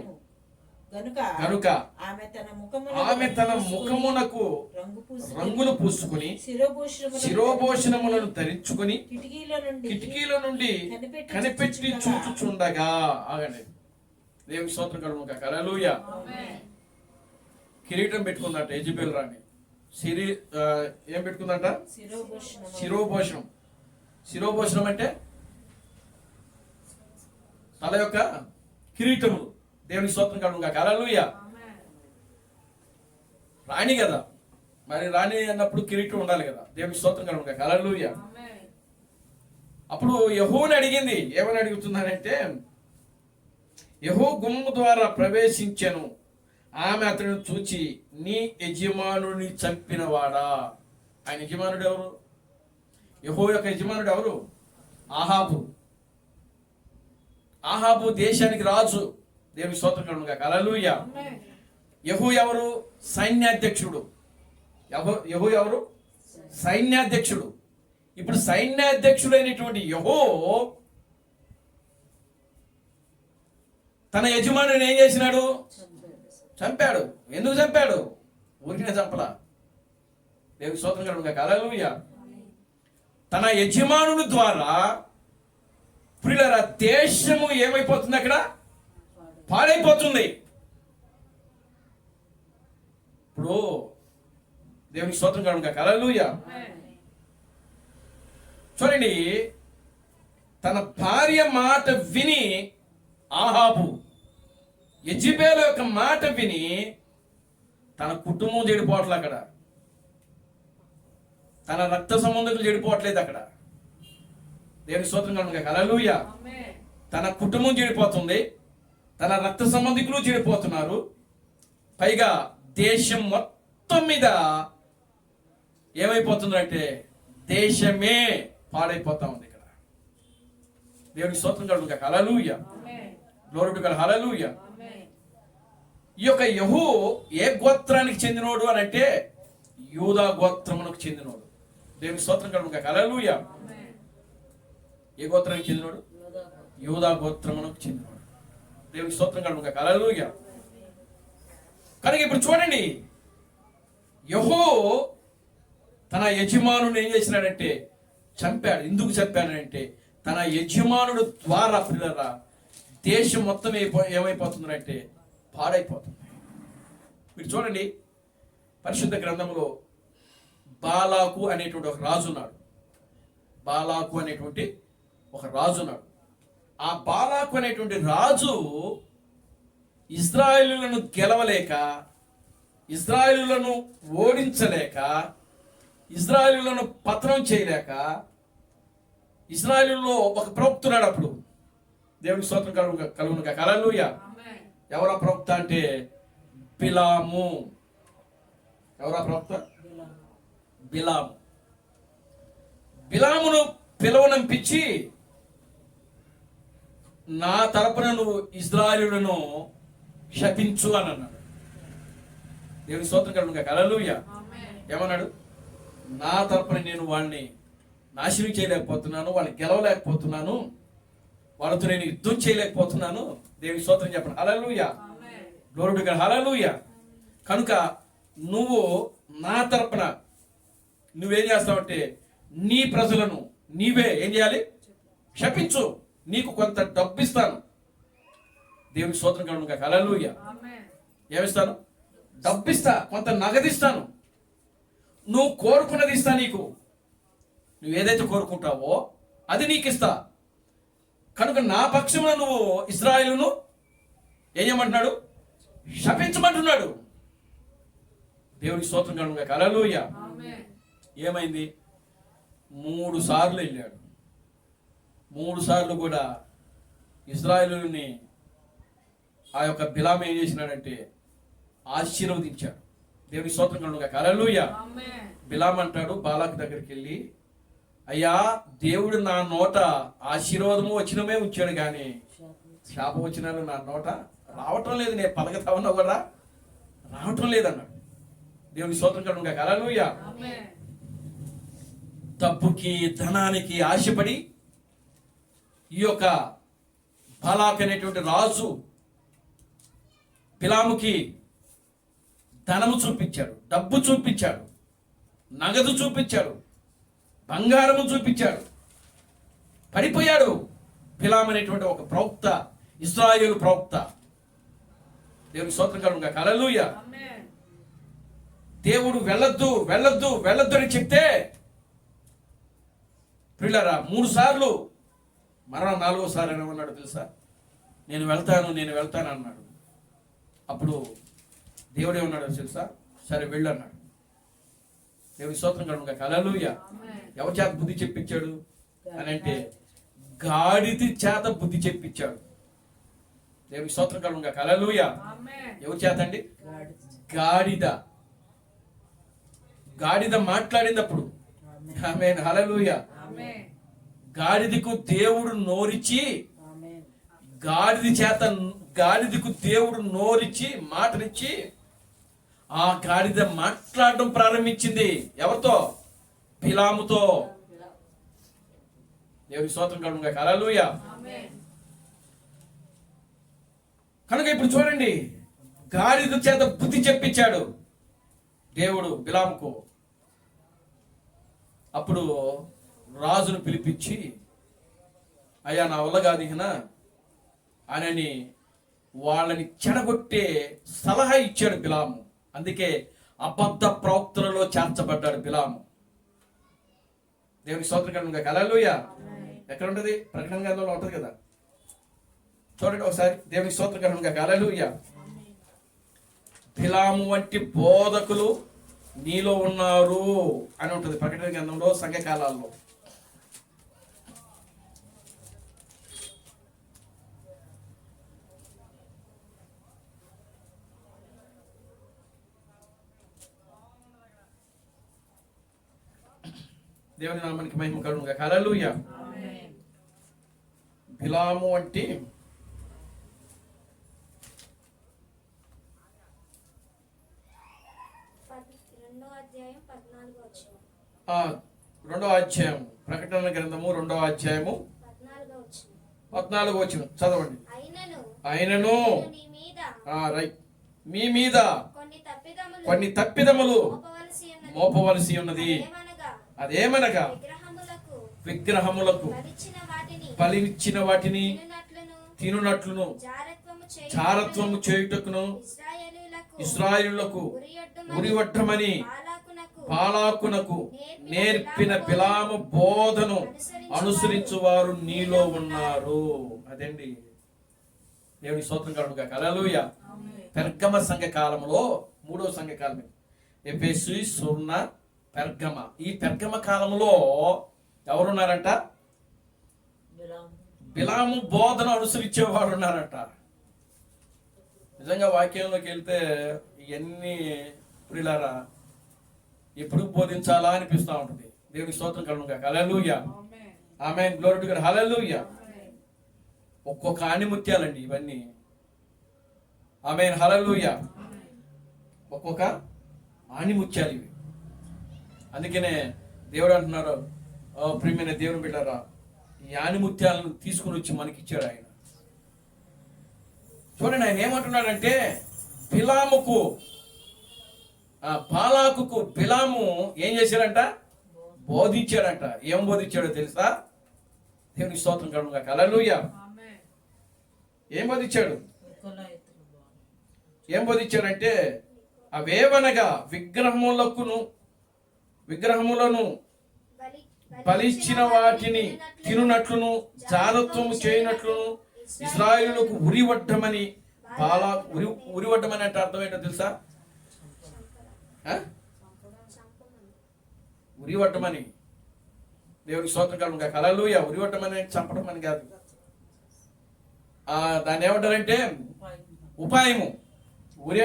కనుక ఆమె తన ముఖమునకు రంగులు పూసుకుని శిరోభూషణములను ధరించుకుని కిటికీల నుండి కనిపెట్టి చూచుచుండగా, ఆగండి, దేవుని స్తోత్రం కలుగును గాక. హల్లెలూయా. కిరీటం పెట్టుకుందట యెజబెల్ రాణి. ఏం పెట్టుకుందంట? శిరోభూషణం. శిరోభూషణం అంటే తల యొక్క కిరీటములు. దేవుని స్తోత్రం కలుగును గాక. హల్లెలూయా. రాణి కదా, మరి రాణి అన్నప్పుడు కిరీటం ఉండాలి కదా. దేవుని స్తోత్రం కలుగును గాక. హల్లెలూయా. అప్పుడు యెహోవాని అడిగింది. ఏమని అడుగుతున్నానంటే, యెహోవా గుమ్మము ద్వారా ప్రవేశించెను. ఆమె అతను చూచి, నీ యజమానుని చంపినవాడా. ఆయన యజమానుడు ఎవరు? యెహోవా యొక్క యజమానుడు ఎవరు? ఆహాబు దేశానికి రాజు. దేవుని స్తోత్రం కలుగును గాక. హల్లెలూయా. యెహూ ఎవరు? సైన్యాధ్యక్షుడు. యెహూ ఎవరు? సైన్యాధ్యక్షుడు. ఇప్పుడు సైన్యాధ్యక్షుడైనటువంటి యెహూ తన యజమానుని ఏం చేసినాడు? చంపాడు. ఎందుకు చంపాడు? ఊరికినే చంపలా. దేవుని స్తోత్రం కలుగును గాక. హల్లెలూయా. తన యజమానుని ద్వారా ప్రియులారా దేశము ఏమైపోతుంది? అక్కడ పాడైపోతుంది. ఇప్పుడు దేవునికి స్తోత్రం కలుగును గాక. హల్లెలూయా. చూడండి, తన భార్య మాట విని ఆహాబు యెజెబెలు యొక్క మాట విని తన కుటుంబం చెడిపోవట్లే అక్కడ, తన రక్త సంబంధికులు చెడిపోవట్లేదు అక్కడ. దేవుని స్తోత్రం కలుగును గాక. హల్లెలూయా. తన కుటుంబం చెడిపోతుంది, తన రక్త సంబంధికులు చెడిపోతున్నారు, పైగా దేశం మొత్తం మీద ఏమైపోతుందంటే దేశమే పాడైపోతా ఉంది ఇక్కడ. దేవునికి స్తోత్రం కలుగును గాక. హల్లెలూయా. Glory to God. హల్లెలూయా. ఈ యొక్క యెహూ ఏ గోత్రానికి చెందినోడు అని అంటే యూదా గోత్రమునకు చెందినోడు. దేవునికి స్తోత్రం కలుగును గాక. హల్లెలూయా. ఏ గోత్రానికి చెందినోడు? యూదా గోత్రమునకు చెందినోడు. దేవునికి స్తోత్రం కలుగును గాక. హల్లెలూయా. కనుక ఇప్పుడు చూడండి, యెహూ తన యజమానుని ఏం చేసినాడంటే చంపాడు. ఎందుకు చంపాడంటే తన యజమానుడు ద్వారా పిల్లరా దేశం మొత్తం ఏమైపోతుందంటే పాడైపోతుంది. మీరు చూడండి, పరిశుద్ధ గ్రంథంలో బాలాకు అనేటువంటి ఒక రాజు ఉన్నాడు. బాలాకు అనేటువంటి ఒక రాజు ఉన్నాడు. ఆ బాలాకు అనేటువంటి రాజు ఇజ్రాయేలులను గెలవలేక, ఇజ్రాయేలులను ఓడించలేక, ఇజ్రాయేలులను పతనం చేయలేక, ఇజ్రాయేలులో ఒక ప్రవక్తున్నాడు అప్పుడు. దేవునికి స్తోత్రం కలుగును గాక. హల్లెలూయా. ఎవరా ప్రవక్త అంటే బిలాము. ఎవరా ప్రవక్త? బిలాము. బిలామును పిలవనంపించి నా తరపున నువ్వు ఇజ్రాయేలులను శపించు అని అన్నాడు. దేవుని స్తోత్రం కలుగును గాక. హల్లెలూయా. ఏమన్నాడు? నా తరపున నేను వాళ్ళని నాశనం చేయలేకపోతున్నాను, వాళ్ళని గెలవలేకపోతున్నాను, వాళ్ళతో నేను యుద్ధం చేయలేకపోతున్నాను. దేవుని స్తోత్రం చెప్పండి. హల్లెలూయా. Glory to God. హల్లెలూయా. కనుక నువ్వు నా తరపున నువ్వేం చేస్తావంటే నీ ప్రజలను నీవే ఏం చేయాలి? శపించు, నీకు కొంత డబ్బు ఇస్తాను. దేవునికి స్తోత్రం కలుగును గాక. హల్లెలూయా. ఏమిస్తాను? డబ్బు ఇస్తా, కొంత నగదిస్తాను, నువ్వు కోరుకున్నది ఇస్తా. నీకు నువ్వు ఏదైతే కోరుకుంటావో అది నీకు ఇస్తా. కనుక నా పక్షమున నువ్వు ఇశ్రాయేలును ఏం చేయమంటున్నాడు? శపించమంటున్నాడు. దేవునికి స్తోత్రం కలుగును గాక. హల్లెలూయా. ఏమైంది? 3 సార్లు వెళ్ళాడు. 3 సార్లు కూడా ఇశ్రాయేలుని ఆ యొక్క బిలాము ఏం చేసినాడంటే ఆశీర్వదించాడు. దేవునికి స్తోత్రం కలుగును గాక. హల్లెలూయా. బిలాము అంటాడు బాలాకు దగ్గరికి వెళ్ళి, అయ్యా, దేవుడు నా నోట ఆశీర్వాదము వచ్చినమే ఉంచాడు, కానీ శాపం వచ్చినాను నా నోట రావటం లేదు, నేను పలకతా ఉన్నా కూడా రావటం లేదన్నాడు. దేవునికి స్తోత్రం కలుగును గాక. హల్లెలూయా. డబ్బుకి ధనానికి ఆశపడి ఈ యొక్క బాలాక్ అనేటువంటి రాజు బిలాముకి ధనము చూపించాడు, డబ్బు చూపించాడు, నగదు చూపించాడు, బంగారము చూపించాడు. పడిపోయాడు బిలాము అనేటువంటి ఒక ప్రవక్త, ఇశ్రాయేలు ప్రవక్త. దేవుని స్తోత్రం కలుగును గాక. హల్లెలూయా. దేవుడు వెళ్ళొద్దు వెళ్ళొద్దు వెళ్ళొద్దు అని చెప్తే పిల్లరా 3 సార్లు, మరణ 4వ సారి ఏమన్నాడు తెలుసా? నేను వెళ్తాను అన్నాడు. అప్పుడు దేవుడు ఏమన్నాడు తెలుసా? సరే వెళ్ళు అన్నాడు. దేవుని స్తోత్రం కలుగును గాక. హల్లెలూయా. ఎవరి చేత బుద్ధి చెప్పించాడు అని అంటే గాడిద చేత బుద్ధి చెప్పించాడు. దేవుని స్తోత్రం కలుగును గాక. హల్లెలూయా. ఎవరి చేత అండి? గాడిద మాట్లాడినప్పుడు. ఆమేన్. హల్లెలూయా. గాడిదకు దేవుడు నోరిచ్చి, గాడిదకు దేవుడు నోరిచ్చి మాటనిచ్చి ఆ గాడిద మాట్లాడడం ప్రారంభించింది. ఎవరితో? బిలాముతో. దేవుని స్తోత్రం కలుగును గాక. హల్లెలూయా. కనుక ఇప్పుడు చూడండి, గాడిద చేత బుద్ధి చెప్పించాడు దేవుడు బిలాముకు. అప్పుడు రాజును పిలిపించి, అయ్యా నా వల్ల కాదు అని వాళ్ళని చెడగొట్టే సలహా ఇచ్చాడు బిలాము. అందుకే అబద్ధ ప్రవక్తలలో చేర్చబడ్డాడు బిలాము. దేవునికి స్తోత్రం కలుగును గాక. హల్లెలూయా. ఎక్కడ ఉంటుంది? ప్రకటన గ్రంథంలో ఉంటుంది కదా. చూడండి ఒకసారి, దేవునికి స్తోత్రకరంగా హల్లెలూయా. బిలాము వంటి బోధకులు నీలో ఉన్నారు అని ఉంటుంది ప్రకటన గ్రంథంలో సంఘకాలాల్లో. దేవుని నామానికి మహిమ కలుగునుగాక. హల్లెలూయా. బిలాము వంటి రెండో అధ్యాయం ప్రకటన గ్రంథము 2వ అధ్యాయము 14వ వచనం చదవండి. అయినను రైట్, మీ మీద కొన్ని తప్పిదములు మోపవలసి ఉన్నది. అదేమనగా విగ్రహములకు బలిచ్చిన వాటిని తినునట్లును జారత్వము చేయుటకును ఇశ్రాయేలులకు ఉరివట్టమని బాలాకునకు నేర్పిన బిలాము బోధను అనుసరించువారు నీలో ఉన్నారు. అదండి దేవుని స్తోత్రం కలుగునుగాక. హల్లెలూయా. పెర్గమ సంఘ కాలంలో 3వ సంఘ కాలం ఎఫెసు, స్ముర్న, పెర్గమ. ఈ పెర్గమ కాలంలో ఎవరున్నారంట? బిలాము బోధన అనుసరించేవాడు ఉన్నారంట. నిజంగా వాక్యంలోకి వెళ్తే ఇవన్నీ ప్రియులారా ఎప్పుడు బోధించాలా అనిపిస్తూ ఉంటుంది. దేవునికి స్తోత్రం కలుగునుగాక. హల్లెలూయా. ఆమేన్. Glory to God. హల్లెలూయా. ఒక్కొక్క ఆణిముత్యాలండి ఇవన్నీ. ఆమేన్. హల్లెలూయా. ఒక్కొక్క ఆణిముత్యాలు ఇవి. అందుకనే దేవుడు అంటున్నారు, ప్రియమైన దేవుని బిడ్డలారా, ఈ ఆణిముత్యాలను తీసుకుని వచ్చి మనకిచ్చాడు ఆయన. చూడండి, ఆయన ఏమంటున్నాడంటే బిలాముకు బాలాకుకు బిలాము ఏం చేశాడంట? బోధించాడంట. ఏం బోధించాడో తెలుసా? దేవునికి స్తోత్రం కలుగునుగాక. హల్లెలూయా. ఏం బోధించాడు? ఏం బోధించాడంటే అవేవనగా విగ్రహములను బలిచ్చిన వాటిని తినునట్లును జారత్వము చేయనట్లును ఇశ్రాయేలులకు ఉరివట్టమని ఉరివట్టమని అంటే అర్థం ఏంటో తెలుసా? ఉరివట్టమని. దేవునికి స్తోత్రం కలుగునుగాక. హల్లెలూయా. ఉరివట్టమని చంపడం అని కాదు. దాన్ని ఏమంటారంటే ఉపాయము. ఉరి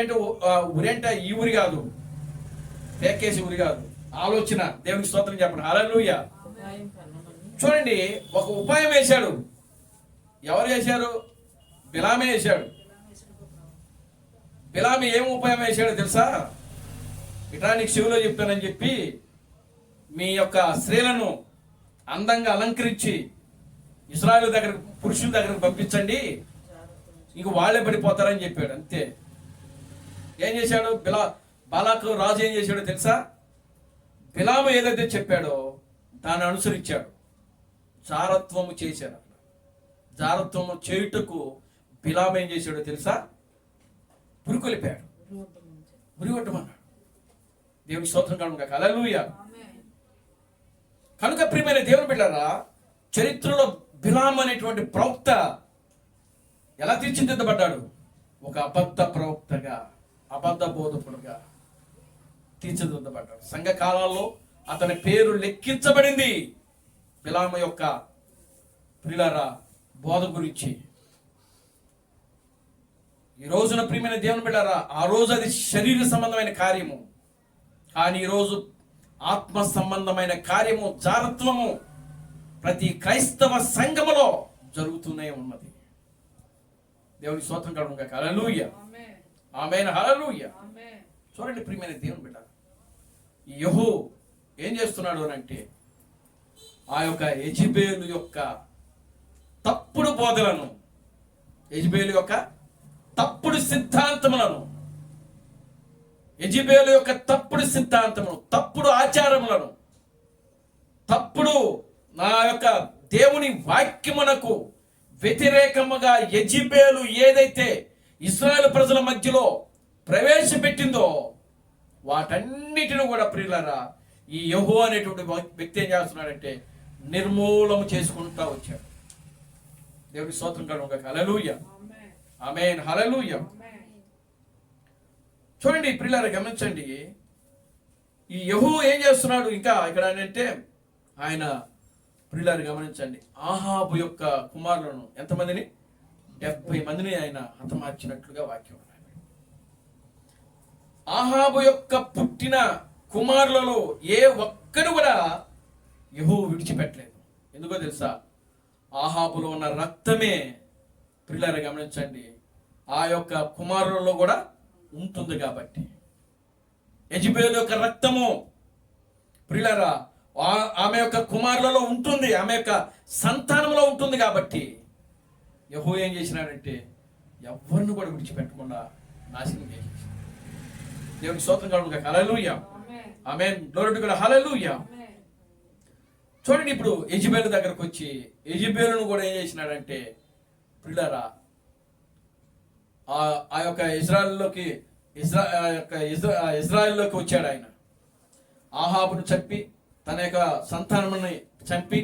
అంటే ఈ ఊరి కాదు, పేకేసి ఊరి కాదు, ఆలోచన. దేవునికి స్తోత్రం చెప్పండి. హల్లెలూయా. చూడండి, ఒక ఉపాయం వేశాడు. ఎవరు వేశారు? బిలామే వేశాడు. బిలామి ఏం ఉపాయం వేశాడో తెలుసా? ఇట్లా నీకు చెవిలో చెప్తానని చెప్పి మీ యొక్క స్త్రీలను అందంగా అలంకరించి ఇశ్రాయేలు దగ్గర పురుషుల దగ్గరకు పంపించండి, ఇంక వాళ్ళే పడిపోతారని చెప్పాడు. అంతే. ఏం చేశాడు? బాలాకు రాజు ఏం చేశాడో తెలుసా? బిలాము ఏదైతే చెప్పాడో దాన్ని అనుసరించాడు. జారత్వము చేశాడు. అక్కడ జారత్వము చేయుటకు బిలాము ఏం చేశాడో తెలుసా? పురికొలిపాడు, ఉరివట్టమన్నాడు. దేవుని స్తోత్రం కలుగునుగాక. హల్లెలూయా. కనుక ప్రియమైన దేవుని బిడ్డలారా, చరిత్రలో బిలాము అనేటువంటి ప్రవక్త ఎలా తీర్చిదిద్దబడ్డాడు? ఒక అబద్ధ ప్రవక్తగా, అబద్ధ బోధకుడుగా తీర్చిదిద్దబడ్డాడు. సంఘ కాలాల్లో అతని పేరు లెక్కించబడింది బిలాము యొక్క ప్రియులారా బోధ గురించి. ఈ రోజున ప్రియమైన దేవుని బిడ్డలారా, ఆ రోజు అది శరీర సంబంధమైన కార్యము, కానీ ఈరోజు ఆత్మ సంబంధమైన కార్యము, జారత్వము ప్రతి క్రైస్తవ సంఘములో జరుగుతూనే ఉన్నది. దేవుని స్తోత్రం కలుగునుగాక. హల్లెలూయా. ఆమేన్. హల్లెలూయా. చూడండి ప్రియమైన దేవుని బిడ్డ, యెహూ ఏం చేస్తున్నాడు అని అంటే ఆ యొక్క యెజెబెలు యొక్క తప్పుడు బోధలను, యెజెబెలు యొక్క తప్పుడు సిద్ధాంతములను, యెజెబెలు యొక్క తప్పుడు సిద్ధాంతమును, తప్పుడు ఆచారములను, తప్పుడు నా యొక్క దేవుని వాక్యమునకు వ్యతిరేకముగా యెజెబెలు ఏదైతే ఇశ్రాయేలు ప్రజల మధ్యలో ప్రవేశపెట్టిందో వాటన్నిటిని కూడా ప్రియులారా ఈ యెహోవా అనేటువంటి వ్యక్తి ఏం చేస్తున్నాడంటే నిర్మూలన చేసుకుంటా వచ్చాడు. దేవుని స్తోత్రం కలుగును గాక. హల్లెలూయా. ఆమేన్. హల్లెలూయా. చూడండి ప్రియులారా, గమనించండి. ఈ యెహూ ఏం చేస్తున్నాడు ఇంకా ఇక్కడ అంటే ఆయన, ప్రియులారా గమనించండి, ఆహాబు యొక్క కుమారులను ఎంతమందిని, 70 మందిని ఆయన హతమార్చినట్లుగా వాక్యం. ఆహాబు యొక్క పుట్టిన కుమారులలో ఏ ఒక్కడు కూడా యెహూ విడిచిపెట్టలేదు. ఎందుకో తెలుసా? ఆహాబులో ఉన్న రక్తమే, ప్రియులారా గమనించండి, ఆ యొక్క కుమారులలో కూడా ఉంటుంది కాబట్టి. యెజబెలు యొక్క రక్తము ప్రియులారా ఆమె యొక్క కుమారులలో ఉంటుంది, ఆమె యొక్క సంతానంలో ఉంటుంది కాబట్టి యెహూ ఏం చేసినాడంటే ఎవరిని కూడా విడిచిపెట్టకుండా నాశనం చేసేసాడు. దేవునికి స్తోత్రం కలుగును గాక. హల్లెలూయా. ఆమేన్. Glory to God. హల్లెలూయా. చూడండి, ఇప్పుడు యెజబెలు దగ్గరకు వచ్చి యెజబెలును కూడా ఏం చేసినాడంటే ప్రియులారా ఆ యొక్క ఇజ్రాయెల్లోకి వచ్చాడు ఆయన. ఆహాబును చంపి తన యొక్క సంతానముని చంపి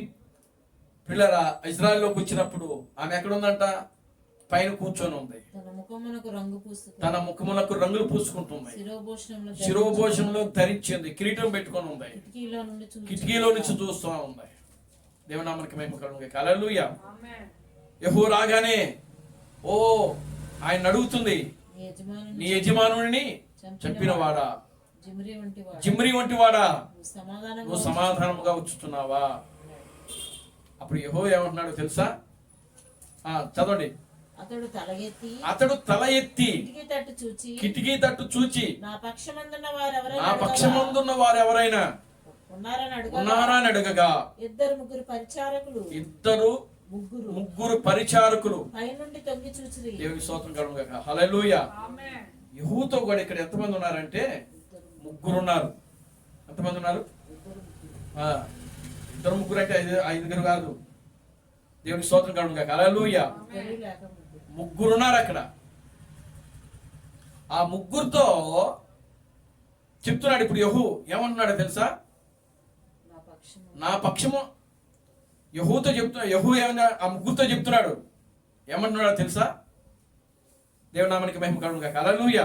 ప్రియులారా ఇజ్రాయెల్లోకి వచ్చినప్పుడు ఆమె ఎక్కడ ఉందంట? పైన కూర్చొని ఉంది. తన ముఖములకు రంగులు పూసుకుంటుంది. శిరోభూషణంలో ధరించింది. కిరీటం పెట్టుకొని ఉంది. కిటికీలో నుంచి చూస్తూ ఉంది. దేవుని నామమునకు మహిమ కలుగును గాక. హల్లెలూయా. యెహూ రాగానే ఆయన అడుగుతుంది, నీ యజమానుని చంపిన వాడా, జిమ్రీ వంటి వాడా, నువ్వు సమాధానముగా వచ్చుతున్నావా? అప్పుడు యెహోవా ఏమంటున్నాడు తెలుసా? చదవండి. అతడు తల ఎత్తి కిటికీ తట్టు చూచి నా పక్షమందున్న వారు ఎవరైనా ఉన్నారా అని అడగగా ఇద్దరు ముగ్గురు పరిచారకులు పైనుండి తొంగి చూచిరి. దేవుని స్తోత్రం కలుగును గాక. హల్లెలూయా. యెహూతో కూడా ఇక్కడ ఎంతమంది ఉన్నారంటే ముగ్గురు ఉన్నారు. ఎంతమంది ఉన్నారు? ఇద్దరు ముగ్గురు అంటే ఐదుగురు కాదు. దేవుని స్తోత్రం కలుగును గాక. హల్లెలూయా. ముగ్గురు ఉన్నారు అక్కడ. ఆ ముగ్గురుతో చెప్తున్నాడు ఇప్పుడు యెహూ. ఏమంటున్నాడో తెలుసా? నా పక్షము యెహూతో చెప్తున్నా. యెహూ ఏమన్నా ఆ ముగ్గురుతో చెప్తున్నాడు. ఏమంటున్నాడో తెలుసా? దేవుని నామమునకు మహిమ కలుగును గాక. హల్లెలూయా.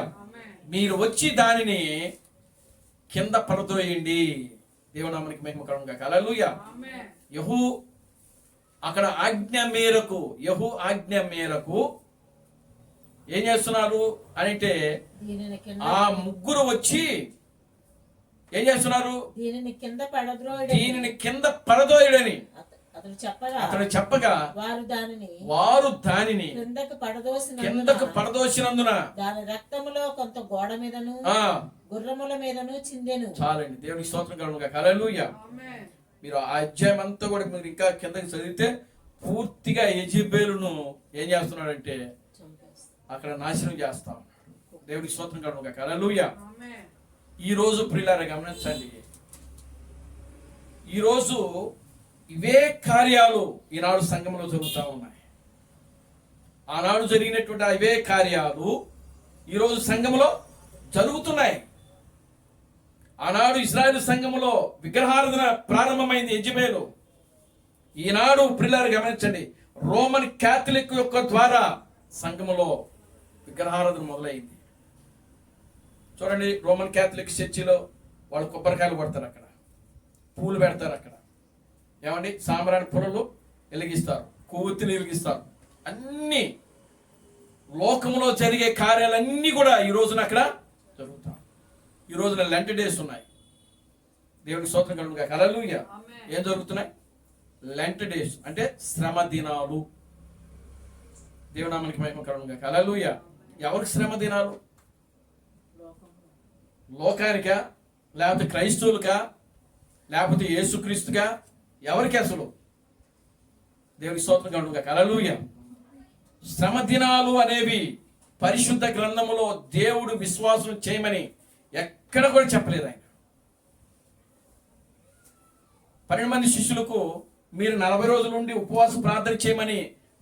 మీరు వచ్చి దానిని కింద పడద్రోయండి. దేవుని నామమునకు మహిమ కలుగును గాక. హల్లెలూయా. యెహూ అక్కడ యెహూ ఆజ్ఞ మేరకు ఏం చేస్తున్నారు అంటే ఆ ముగ్గురు వచ్చి ఏం చేస్తున్నారు? దీనిని కింద పడదోయడని అతడు చెప్పగా వారు దానిని కిందకు పడదోసినందున దాని రక్తములో కొంత గోడ మీదను గుర్రముల మీదను చిందెను. చాలండి. దేవునికి స్తోత్రం కలుగును గాక. హల్లెలూయా. మీరు ఆ అధ్యాయం అంతా కూడా మీరు ఇంకా కిందకి చదివితే పూర్తిగా యెజబెలును ఏం చేస్తున్నాడంటే అక్కడ నాశనం చేస్తాం. దేవునికి స్తోత్రం కలుగును గాక. హల్లెలూయా. ఈ రోజు ప్రియులారా గమనించండి, ఈరోజు ఇవే కార్యాలు ఈనాడు సంఘంలో జరుగుతూ ఉన్నాయి. ఆనాడు జరిగినటువంటి ఇవే కార్యాలు ఈరోజు సంఘంలో జరుగుతున్నాయి. ఆనాడు ఇశ్రాయేలు సంఘములో విగ్రహారాధన ప్రారంభమైంది యెజబెలు. ఈనాడు ప్రియులారా గమనించండి, రోమన్ క్యాథలిక్ యొక్క ద్వారా సంఘములో విగ్రహారాధన మొదలైంది. చూడండి, రోమన్ క్యాథలిక్ చర్చిలో వాళ్ళు కొబ్బరికాయలు కొడతారు, అక్కడ పూలు పెడతారు, అక్కడ ఏమండి సాంబ్రాణి పొరలు వెలిగిస్తారు, కొవ్వొత్తులు వెలిగిస్తారు. అన్ని లోకంలో జరిగే కార్యాలన్నీ కూడా ఈ రోజున అక్కడ జరుగుతాయి. ఈ రోజున లెంట్ డేస్ ఉన్నాయి. దేవునికి స్తోత్రం కలుగును గాక. హల్లెలూయా. ఏం జరుగుతున్నాయి? లెంట్ డేస్ అంటే శ్రమ దినాలు. దేవుని నామమునకు మహిమ కలుగును గాక. హల్లెలూయా. ఎవరికి శ్రమ దినాలు? లోకానికా, లేకపోతే క్రైస్తవులకా, లేకపోతే యేసుక్రీస్తుగా? ఎవరికి అసలు? దేవునికి స్తోత్రం కలుగును గాక. హల్లెలూయా. శ్రమ దినాలు అనేవి పరిశుద్ధ గ్రంథములో దేవుడు విశ్వాసం చేయమని ఎక్కడ కూడా చెప్పలేదు ఆయన. 12 మంది శిష్యులకు మీరు 40 రోజుల నుండి ఉపవాస ప్రార్థన చేయమని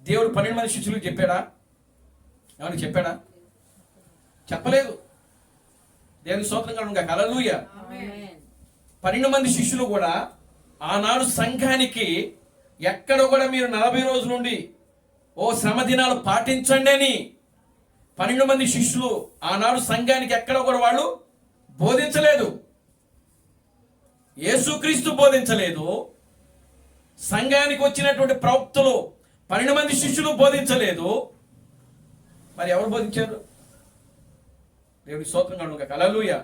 దేవుడు 12 మంది శిష్యులకు చెప్పాడా? ఏమని చెప్పాడా? చెప్పలేదు. దేవుని స్తోత్రం కలుగును గాక. హల్లెలూయా. 12 మంది శిష్యులు కూడా ఆనాడు సంఘానికి ఎక్కడ కూడా మీరు 40 రోజుల నుండి ఓ శ్రమ దినాలు పాటించండి అని 12 మంది శిష్యులు ఆనాడు సంఘానికి ఎక్కడ కూడా వాళ్ళు బోధించలేదు. యేసుక్రీస్తు బోధించలేదు. సంఘానికి వచ్చినటువంటి ప్రవక్తలు 12 మంది శిష్యులు బోధించలేదు. మరి ఎవరు బోధించారు? దేవుడి స్తోత్రం కలుగును గాక. హల్లెలూయా.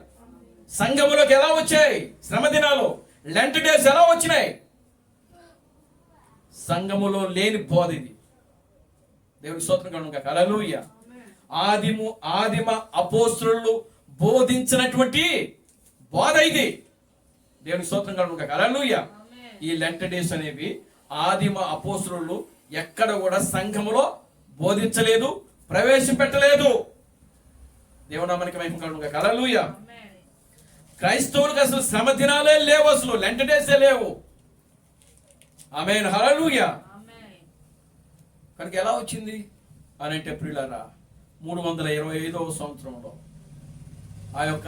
సంఘములోకి ఎలా వచ్చాయి శ్రమ దినాలు? లెంట్ డేస్ ఎలా వచ్చినాయి? సంఘములో లేని బోధ ఇది. దేవుడి స్తోత్రం కలుగును గాక. హల్లెలూయా. ఆదిమ అపోస్తలులు బోధించినటువంటి బోధ ఇది. దేవుని స్తోత్రం కలుగును గాక. హల్లెలూయా. ఈ లెంట్ డేస్ అనేవి ఆదిమ అపోస్తలులు ఎక్కడ కూడా సంఘములో బోధించలేదు, ప్రవేశపెట్టలేదు. దేవుని నామానికి మహిమ కలుగును గాక. హల్లెలూయా. క్రైస్తవులకు అసలు శ్రమ దినాలే లేవు, అసలు లెంట్ డేసే లేవు. ఆమేన్. హల్లెలూయా. కనుక ఎలా వచ్చింది అని అంటే ప్రియులారా, 325వ సంవత్సరంలో ఆ యొక్క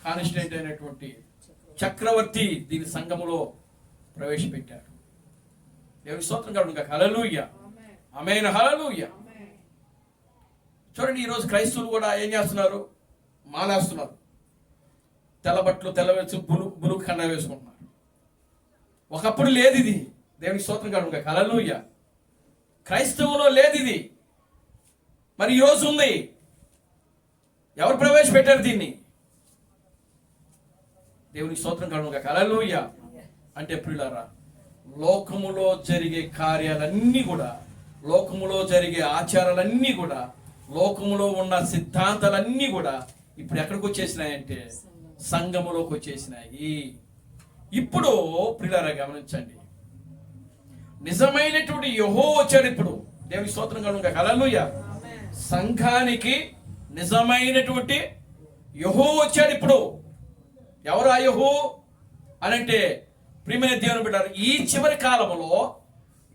కాన్స్టెంట్ అయినటువంటి చక్రవర్తి దీని సంఘములో ప్రవేశపెట్టాడు. దేవుని స్తోత్రం కలుగును గాక. హల్లెలూయా. ఆమేన్. హల్లెలూయా. చూడండి, ఈరోజు క్రైస్తవులు కూడా ఏం చేస్తున్నారు? మానేస్తున్నారు. తెల్ల బట్టలు తెల్లవేసి బులుగు కండ వేసుకుంటున్నారు. ఒకప్పుడు లేదు ఇది. దేవుని స్తోత్రం కలుగును గాక. హల్లెలూయా. క్రైస్తవులో లేదు ఇది, మరి ఈరోజు ఉంది. ఎవరు ప్రవేశపెట్టారు దీన్ని? దేవుని స్తోత్రం కలుగును గాక. హల్లెలూయా. అంటే ప్రియులారా, లోకములో జరిగే కార్యాలన్నీ కూడా, లోకములో జరిగే ఆచారాలన్నీ కూడా, లోకములో ఉన్న సిద్ధాంతాలన్నీ కూడా ఇప్పుడు ఎక్కడికి వచ్చేసినాయంటే సంఘములోకి వచ్చేసినాయి. ఇప్పుడు ప్రియులారా గమనించండి, నిజమైనటువంటి యెహోవా వచ్చాడు ఇప్పుడు. దేవుని స్తోత్రం కలుగును గాక. హల్లెలూయా. సంఘానికి నిజమైనటువంటి యెహోవా వచ్చాడు ఇప్పుడు. ఎవరు ఆ యెహోవా అనంటే ప్రియమైన దేవుని బిడ్డలారా, ఈ చివరి కాలంలో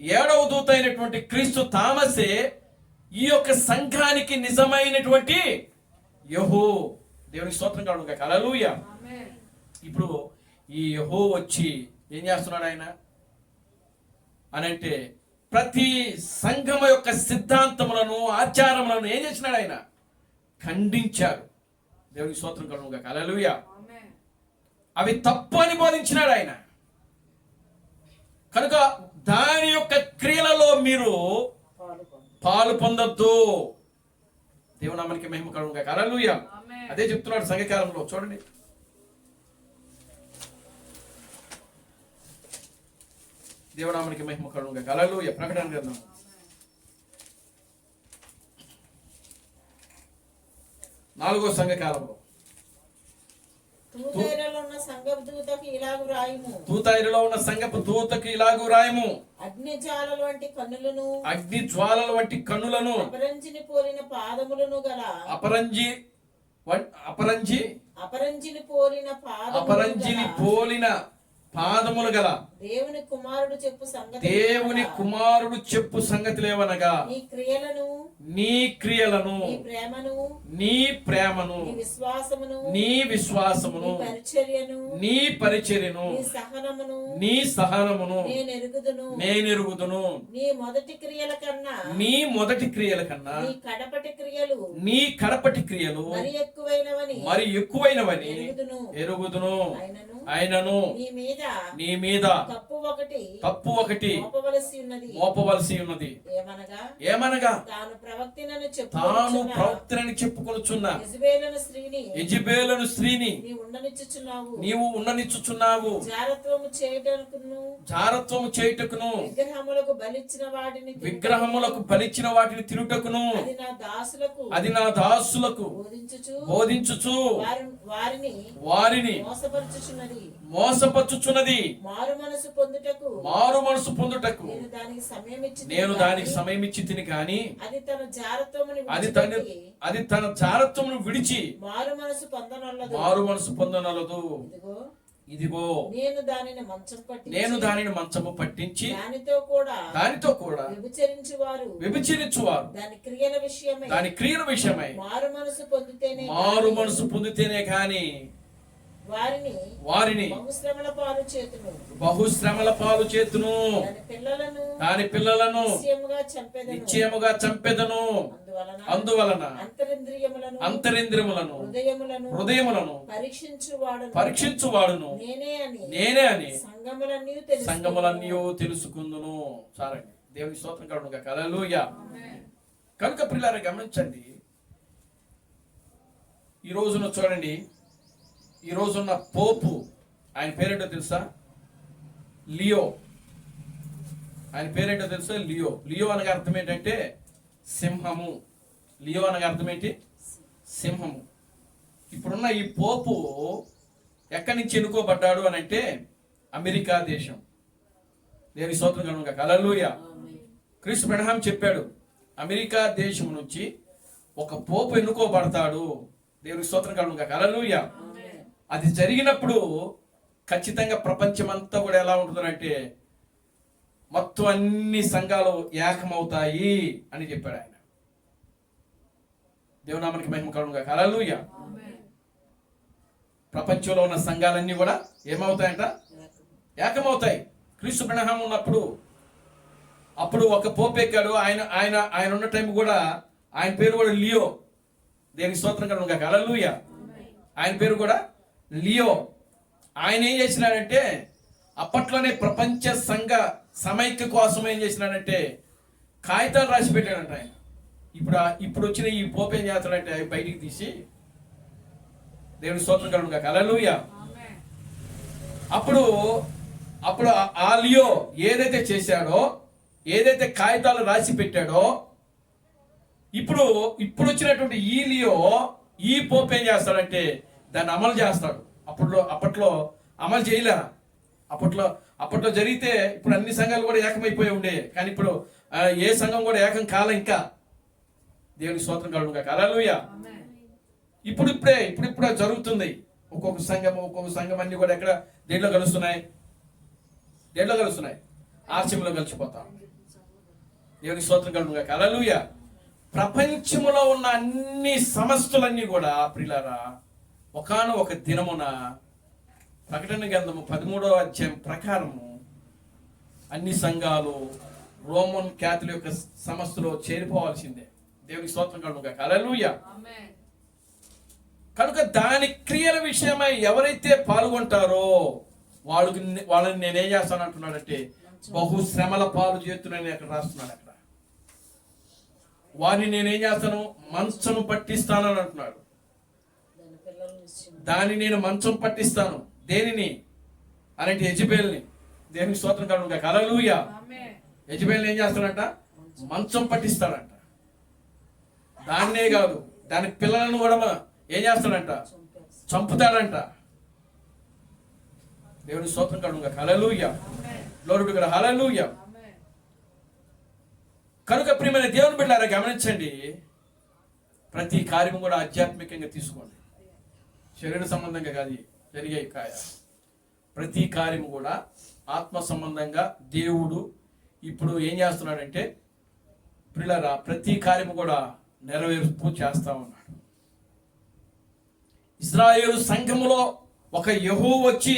7వ దూత అయినటువంటి క్రీస్తు తామసే ఈ యొక్క సంఘానికి నిజమైనటువంటి యెహోవా. దేవుని స్తోత్రం కలుగును గాక. హల్లెలూయా. ఇప్పుడు ఈ యెహోవా వచ్చి ఏం చేస్తున్నాడు ఆయన అనంటే, ప్రతి సంఘం యొక్క సిద్ధాంతములను ఆచారములను ఏం చేసినాడు ఆయన? ఖండించాడు. దేవుని స్తోత్రం కలుగును గాక. హల్లెలూయా. అవి తప్పు అని బోధించినాడు ఆయన. కనుక దాని యొక్క క్రియలలో మీరు పాలు పొందొద్దు. దేవుని నామానికి మహిమ కలుగును గాక. హల్లెలూయా. అదే చెప్తున్నాడు సంఘకాలంలో. చూడండి, దేవునామానికి మహిమ కలుగును గాక. హల్లెలూయా. ప్రకటన గ్రంథం 4వ సంఘకాలంలో తూతైరలో ఉన్న సంఘపు దూతకు ఇలాగు రాయము. తూతైరలో ఉన్న సంఘపు దూతకు ఇలాగు రాయము. అగ్ని జ్వాలల వంటి కన్నులను, అగ్ని జ్వాలల వంటి కన్నులను, అపరంజిని పోలిన పాదములను గల, అపరంజిని పోలిన పాదములు గల దేవుని కుమారుడు చెప్పు సంగతి లేవనగా, నీ క్రియలను, నీ ప్రేమను, నీ విశ్వాసమును, నీ పరిచర్యను, నీ సహనమును నేనెరుగుదును. నీ మొదటి క్రియల కన్నా నీ కడపటి క్రియలు మరి ఎక్కువైనవని ఎరుగుదును. ఆయనను నీ మీద తప్పు ఒకటి మోపవలసి ఉన్నది. ఏమనగా తాను ప్రవక్తనని చెప్పుకొనుచున్న యెజబెలు స్త్రీని నీవు ఉండనిచ్చుచున్నావు. జారత్వము చేయుటకును విగ్రహములకు బలిచ్చిన వాటిని తినుటకును అది నా దాసులకు బోధించుచు వారిని మోసపరచుచున్నది. మారు మనసు పొందుటకు నేను దానికి సమయం ఇచ్చి తిని కానీ అది తన జారత్వమును విడిచి మారు మనసు పొందనలదు. ఇదిగో నేను దానిని మంచము పట్టించి దానితో కూడా వ్యభిచరించువారు దాని క్రియల విషయమై మారు మనసు పొందితేనే కానీ వారిని బహుశ్రమల పాలు చేతును, దాని పిల్లలను నిశ్చయముగా చంపెదను. అందువలన అంతరింద్రియములను హృదయములను పరీక్షించువాడును నేనే అని సంగములన్నీ తెలుసుకుందును. చాలండి, దేవుని స్తోత్రం కలుగును. హల్లెలూయా. కనుక ప్రియులారా గమనించండి, ఈ రోజున చూడండి, ఈ రోజున్న పోపు ఆయన పేరేంటో తెలుసా? లియో. ఆయన పేరేంటో తెలుసా? లియో. లియో అనగా అర్థం ఏంటంటే సింహము. లియో అనగా అర్థం ఏంటి? సింహము. ఇప్పుడున్న ఈ పోపు ఎక్కడి నుంచి ఎన్నుకోబడ్డాడు అని అంటే అమెరికా దేశం. దేవుని స్తోత్రం కలుగును. హల్లెలూయా. క్రీస్తు బ్రహ్మ చెప్పాడు, అమెరికా దేశం నుంచి ఒక పోపు ఎన్నుకోబడతాడు. దేవుని స్తోత్రం కలుగును. హల్లెలూయా. అది జరిగినప్పుడు ఖచ్చితంగా ప్రపంచమంతా కూడా ఎలా ఉంటుందంటే మొత్తం అన్ని సంఘాలు ఏకమవుతాయి అని చెప్పాడు ఆయన. దేవునామానికి మహిమ కలుగును. హల్లెలూయా. ప్రపంచంలో ఉన్న సంఘాలన్నీ కూడా ఏమవుతాయంట? ఏకమవుతాయి. క్రీస్తు బ్రహ్మ ఉన్నప్పుడు అప్పుడు ఒక పోపు ఎక్కాడు. ఆయన ఆయన ఆయన ఉన్న టైం కూడా ఆయన పేరు కూడా లియో. దేవుని స్తోత్రం కలుగును. హల్లెలూయా. ఆయన పేరు కూడా లియో. ఆయన ఏం చేసినాడంటే అప్పట్లోనే ప్రపంచ సంఘ సమైక్య కోసం ఏం చేసినాడంటే కాగితాలు రాసి పెట్టాడంట ఆయన. ఇప్పుడు వచ్చిన ఈ పోపు ఏం చేస్తాడంటే అవి బయటికి తీసి దేవుని స్తోత్రం కలుగును. హల్లెలూయా. అప్పుడు ఆ లియో ఏదైతే చేశాడో, ఏదైతే కాగితాలు రాసి పెట్టాడో, ఇప్పుడు వచ్చినటువంటి ఈ లియో, ఈ పోపు ఏం చేస్తాడంటే దాన్ని అమలు చేస్తాడు. అప్పట్లో అమలు చేయలే. అప్పట్లో జరిగితే ఇప్పుడు అన్ని సంఘాలు కూడా ఏకమైపోయి ఉండే, కానీ ఇప్పుడు ఏ సంఘం కూడా ఏకం కాల. ఇంకా దేవుని స్తోత్రం కలుగును. హల్లెలూయా. ఇప్పుడిప్పుడే జరుగుతుంది. ఒక్కొక్క సంఘం అన్ని కూడా ఎక్కడ దేంట్లో కలుస్తున్నాయి? ఆర్చంలో కలిసిపోతాం. దేవుని స్తోత్రం కలుగును. హల్లెలూయా. ప్రపంచంలో ఉన్న అన్ని సమస్తులన్నీ కూడా ప్రియులారా ఒకానొక దినమున ప్రకటన గ్రంథము 13వ అధ్యాయం ప్రకారము అన్ని సంఘాలు రోమన్ క్యాథలిక్ యొక్క సమస్యలో చేరిపోవాల్సిందే. దేవునికి స్తోత్రం కలుగును. హల్లెలూయా. కనుక దాని క్రియల విషయమై ఎవరైతే పాల్గొంటారో వాళ్ళని నేనేం చేస్తాను అంటున్నాడంటే బహుశ్రమల పాలు చేస్తున్నానని అక్కడ రాస్తున్నాడు. అక్కడ వారిని నేనేం చేస్తాను? మంచం పట్టిస్తానని అంటున్నాడు. దాన్ని నేను మంచం పట్టిస్తాను. దేనిని అంటే యెజబెల్ని. దేవునికి స్తోత్రం కలుగును. హల్లెలూయా. యెజబెల్ని ఏం చేస్తాడంట? మంచం పట్టిస్తాడంట. దాన్నే కాదు, దాని పిల్లలను కూడా ఏం చేస్తాడంట? చంపుతాడంట. దేవుని స్తోత్రం కలుగును. హల్లెలూయా. Glory to God. హల్లెలూయా. కనుక ప్రియమైన దేవుని బిడ్డలారా గమనించండి, ప్రతి కార్యము కూడా ఆధ్యాత్మికంగా తీసుకోండి. శరీర సంబంధంగా కాదు జరిగే ప్రతి కార్యము కూడా ఆత్మ సంబంధంగా దేవుడు ఇప్పుడు ఏం చేస్తున్నాడంటే ప్రియులారా ప్రతి కార్యము కూడా నెరవేర్పు చేస్తా ఉన్నాడు. ఇశ్రాయేలు సంఘములో ఒక యెహోవా వచ్చి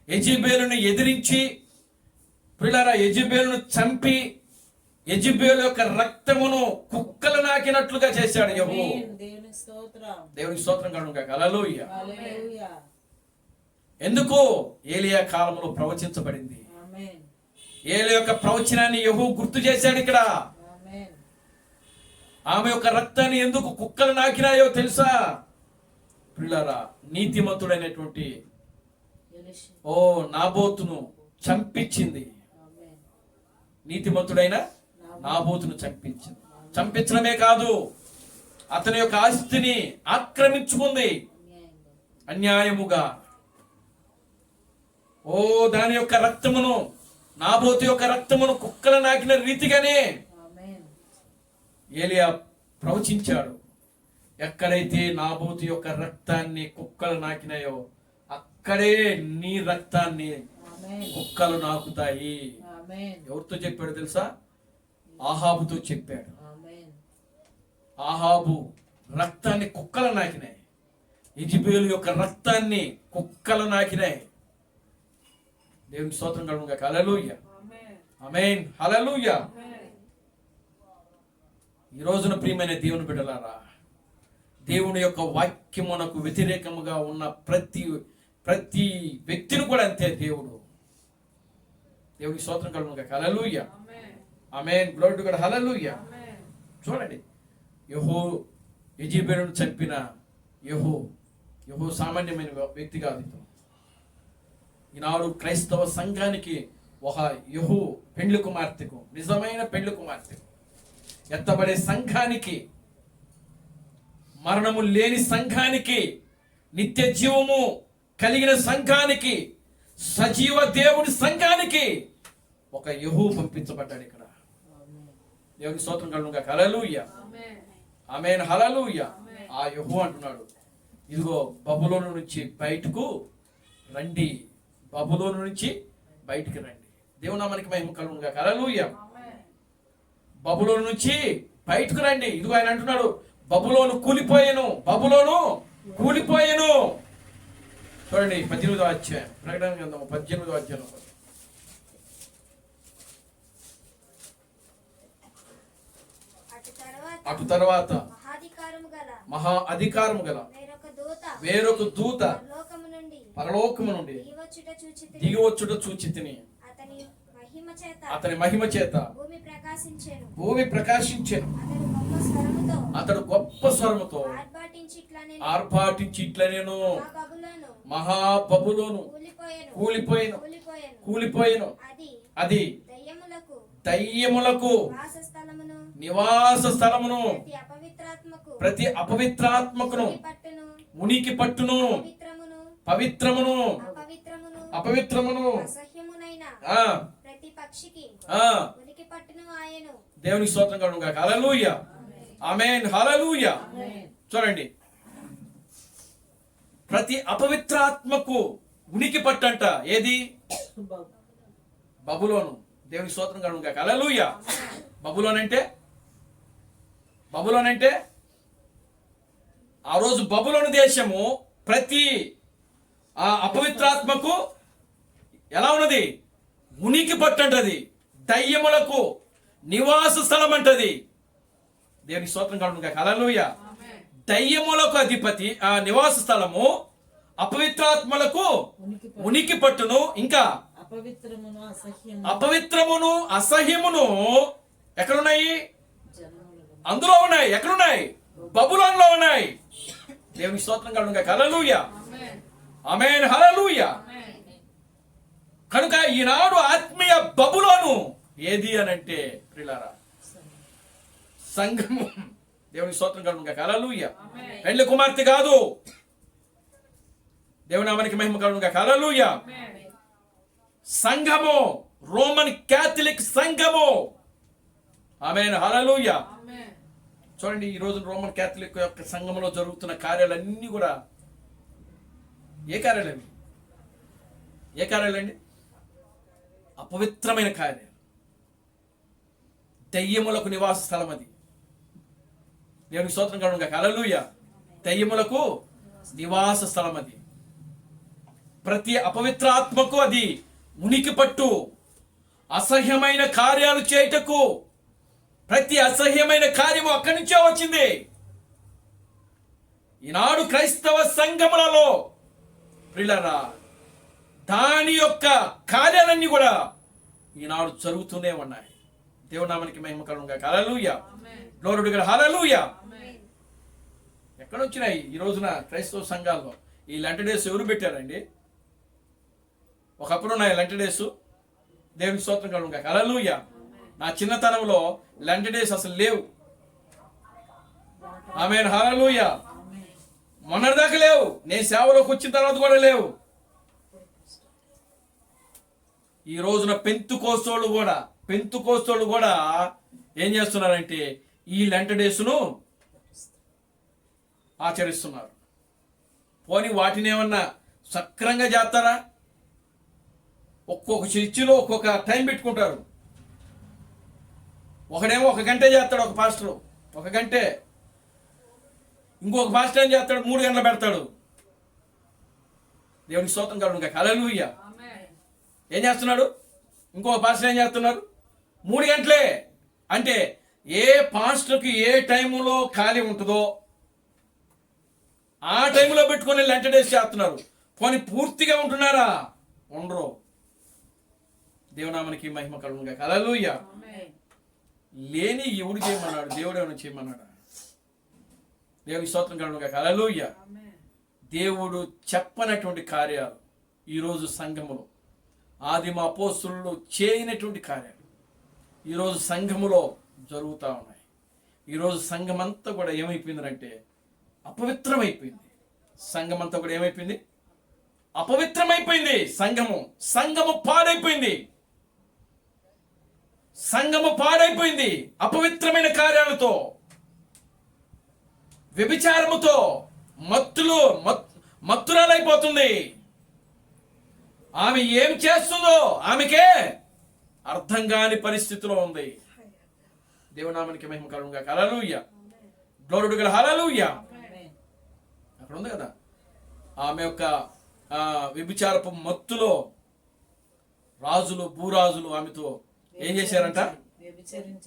యెజబెలును ఎదిరించి ప్రియులారా యెజబెలును చంపి యెజబెలు యొక్క రక్తమును కుక్కలు నాకినట్లుగా చేశాడు యెహోవా. దేవునికి స్తోత్రం కలుగును. హల్లెలూయా. ఎందుకు? ఏలియా కాలంలో ప్రవచించబడింది. ఏలియా యొక్క ప్రవచనాన్ని యెహోవా గుర్తు చేశాడు. ఇక్కడ ఆమె యొక్క రక్తాన్ని ఎందుకు కుక్కలు నాకినాయో తెలుసా ప్రియులారా? నీతిమంతుడైనటువంటి నాబోతును చంపించింది. నీతిమంతుడైన నాబోతును చంపించడమే కాదు, అతని యొక్క ఆస్తిని ఆక్రమించుకుంది అన్యాయముగా. దాని యొక్క రక్తమును, నాబోతు యొక్క రక్తమును కుక్కలు నాకిన రీతిగానే ఏలియా ప్రవచించాడు. ఎక్కడైతే నాబోతు యొక్క రక్తాన్ని కుక్కలు నాకినాయో అక్కడే నీ రక్తాన్ని కుక్కలు నాకుతాయి. ఎవరితో చెప్పాడు తెలుసా? ఆహాబుతో చెప్పాడు. ఆహాబు రక్తాన్ని కుక్కలు నాకినాయి. యెజెబెలు యొక్క రక్తాన్ని కుక్కలు నాకినాయి. దేవునికి స్తోత్రం కలుగును గాక. హల్లెలూయా, ఆమేన్, హల్లెలూయా. ఈ రోజున ప్రియమైన దేవుని బిడ్డలారా, దేవుని యొక్క వాక్యమునకు వ్యతిరేకముగా ఉన్న ప్రతి వ్యక్తిని కూడా అంతే దేవుడు. దేవునికి స్తోత్రం కలుగును గాక. హల్లెలూయా, ఆమేన్, గ్లోరీ టు గాడ్, హల్లెలూయా. చూడండి, యెజెబెలును చంపిన యెహూ సామాన్యమైన వ్యక్తి కాదు. ఈనాడు క్రైస్తవ సంఘానికి ఒక యెహూ పెండ్లి కుమార్తెకు, నిజమైన పెండ్లి కుమార్తెకు, ఎత్తబడే సంఘానికి, మరణము లేని సంఘానికి, నిత్య జీవము కలిగిన సంఘానికి, సజీవ దేవుని సంఘానికి ఒక యెహూ పంపించబడ్డాడు ఇక్కడ. దేవుని స్తోత్రం కలుగును గాక. హల్లెలూయా, ఆమేన్, హల్లెలూయా. ఆ యెహూ అంటున్నాడు, ఇదిగో బబులోను నుంచి బయటకు రండి, బబులోను నుంచి బయటికి రండి. దేవుని నామానికి మహిమ కలుగును గాక. హల్లెలూయా. బబులోను నుంచి బయటకు రండి. ఇదిగో ఆయన అంటున్నాడు, బబులోను కూలిపోయాను, బబులోను కూలిపోయాను. చూడండి 18వ అధ్యాయం, ప్రకటన గ్రంథం 18వ అధ్యాయం. అటు తర్వాత మహా అధికారము గల వేరొక దూత పరలోకము నుండి దిగివచ్చుట చూచితిని. అతని మహిమ చేత భూమి ప్రకాశించెను. అతడు గొప్ప స్వరముతో ఆర్భాటించి ఇట్లా నేను మహా బబులోను కూలిపోయెను, అది దయ్యములకు నివాస స్థలమును, ప్రతి అపవిత్రాత్మకును మునికి పట్టును, పవిత్రమును అపవిత్రమును దేవునికి స్తోత్రం కలుగును గాక. హల్లెలూయా, ఆమేన్, హల్లెలూయా. చూడండి, ప్రతి అపవిత్రాత్మకు ఉనికి పట్టంట. ఏది? బబులోను. దేవునికి స్తోత్రం కలుగును గాక. హల్లెలూయా. బబులోన్ అంటే ఆ రోజు బబులోను దేశము ప్రతి ఆ అపవిత్రాత్మకు ఎలా ఉన్నది? ఉనికి పట్టంటది. దయ్యములకు నివాస స్థలం అంటది. దేవునికి స్తోత్రం కలుగును గాక. హల్లెలూయా. దయ్యములకు అధిపతి ఆ నివాస స్థలము, అపవిత్రాత్మలకు ఉనికి పట్టును, ఇంకా అపవిత్రమును అసహ్యమును ఎక్కడున్నాయి? అందులో ఉన్నాయి. ఎక్కడున్నాయి? బబులోనులో ఉన్నాయి. దేవునికి స్తోత్రం కలుగును గాక. హల్లెలూయా, ఆమేన్, హల్లెలూయా. కనుక ఈనాడు ఆత్మీయ బబులోను ఏది అనంటే ప్రియులారా, సంఘము. దేవునికి స్తోత్రం కలుగును గాక. హల్లెలూయా. పెండ్లి కుమార్తె కాదు. దేవుని నామానికి మహిమ కలుగును గాక. హల్లెలూయా. సంఘము, రోమన్ క్యాథలిక్ సంఘము. ఆమేన్, హల్లెలూయా. చూడండి, ఈ రోజు రోమన్ క్యాథలిక్ యొక్క సంఘంలో జరుగుతున్న కార్యాలన్నీ కూడా ఏ కార్యాలండి? అపవిత్రమైన కార్యాలు. దయ్యములకు నివాస స్థలం అది. దేవునికి స్తోత్రం కలుగును గాక. హల్లెలూయా. దయ్యములకు నివాస స్థలం అది. ప్రతి అపవిత్రాత్మకు అది ఉనికి పట్టు. అసహ్యమైన కార్యాలు చేయుటకు ప్రతి అసహ్యమైన కార్యము అక్కడి నుంచే వచ్చింది. ఈనాడు క్రైస్తవ సంఘములలో ప్రియులారా, దాని యొక్క కార్యాలన్నీ కూడా ఈనాడు జరుగుతూనే ఉన్నాయి. దేవుని నామానికి మహిమ కలుగును గాక. హల్లెలూయా, గ్లోరీ టు గాడ్, హల్లెలూయా. ఎక్కడ వచ్చినాయి ఈ రోజున క్రైస్తవ సంఘాల్లో ఈ లెంట్ డేస్? ఎవరు పెట్టారండి? ఒకప్పుడు ఉన్నాయి లెంట్ డేస్. దేవునికి స్తోత్రం కలుగును గాక. హల్లెలూయా. నా చిన్నతనంలో లెంట్ డేస్ అసలు లేవు. ఆమేన్, హల్లెలూయా. మొన్నటిదాకా లేవు. నేను సేవలోకి వచ్చిన తర్వాత కూడా లేవు. ఈ రోజున పెంతుకోస్తోళ్ళు కూడా ఏం చేస్తున్నారంటే ఈ లెంట్ డేస్ను ఆచరిస్తున్నారు. పోనీ వాటిని ఏమన్నా సక్రంగా చేస్తారా? ఒక్కొక్క చర్చిలో ఒక్కొక్క టైం పెట్టుకుంటారు. ఒకడేమో 1 గంటే చేస్తాడు ఒక గంటే. ఇంకొక పాస్టర్ ఏం చేస్తాడు? 3 గంటలు పెడతాడు. దేవునికి స్తోత్రం కలుగును గాక. హల్లెలూయా. ఏం చేస్తున్నాడు? ఇంకో పాస్టర్ ఏం చేస్తున్నారు? 3 గంటలే. అంటే ఏ పాస్టర్కి ఏ టైంలో ఖాళీ ఉంటుందో ఆ టైంలో పెట్టుకొని లంచ్ డేస్ చేస్తున్నారు. పోనీ పూర్తిగా ఉంటున్నారా? ఉండరు. దేవునామానికి మహిమ కలుగును గాక. హల్లెలూయా. లేని ఎవడు చేయమన్నాడు? దేవుడు ఏమైనా చేయమన్నాడా? దేవునికి స్తోత్రం కలుగును గాక. హల్లెలూయా. దేవుడు చెప్పనటువంటి కార్యాలు ఈరోజు సంఘములో, ఆదిమ అపోస్తులు చేయనటువంటి కార్యాలు ఈరోజు సంఘములో జరుగుతూ ఉన్నాయి. ఈరోజు సంఘం అంతా కూడా ఏమైపోయిందంటే అపవిత్రమైపోయింది. సంఘం అంతా కూడా ఏమైపోయింది? అపవిత్రమైపోయింది. సంఘము పాడైపోయింది. సంఘము పాడైపోయింది అపవిత్రమైన కార్యాలతో, వ్యభిచారముతో, మత్తురాలైపోతుంది. ఆమె ఏం చేస్తుందో ఆమెకే అర్థం కాని పరిస్థితిలో ఉంది. దేవునామానికి మహిమ కలుగును గాక. హల్లెలూయా. Glory to God. హల్లెలూయా. అక్కడ ఉంది కదా, ఆమె యొక్క వ్యభిచారపు మత్తులో రాజులు, భూరాజులు ఆమెతో ఏం చేశారంట?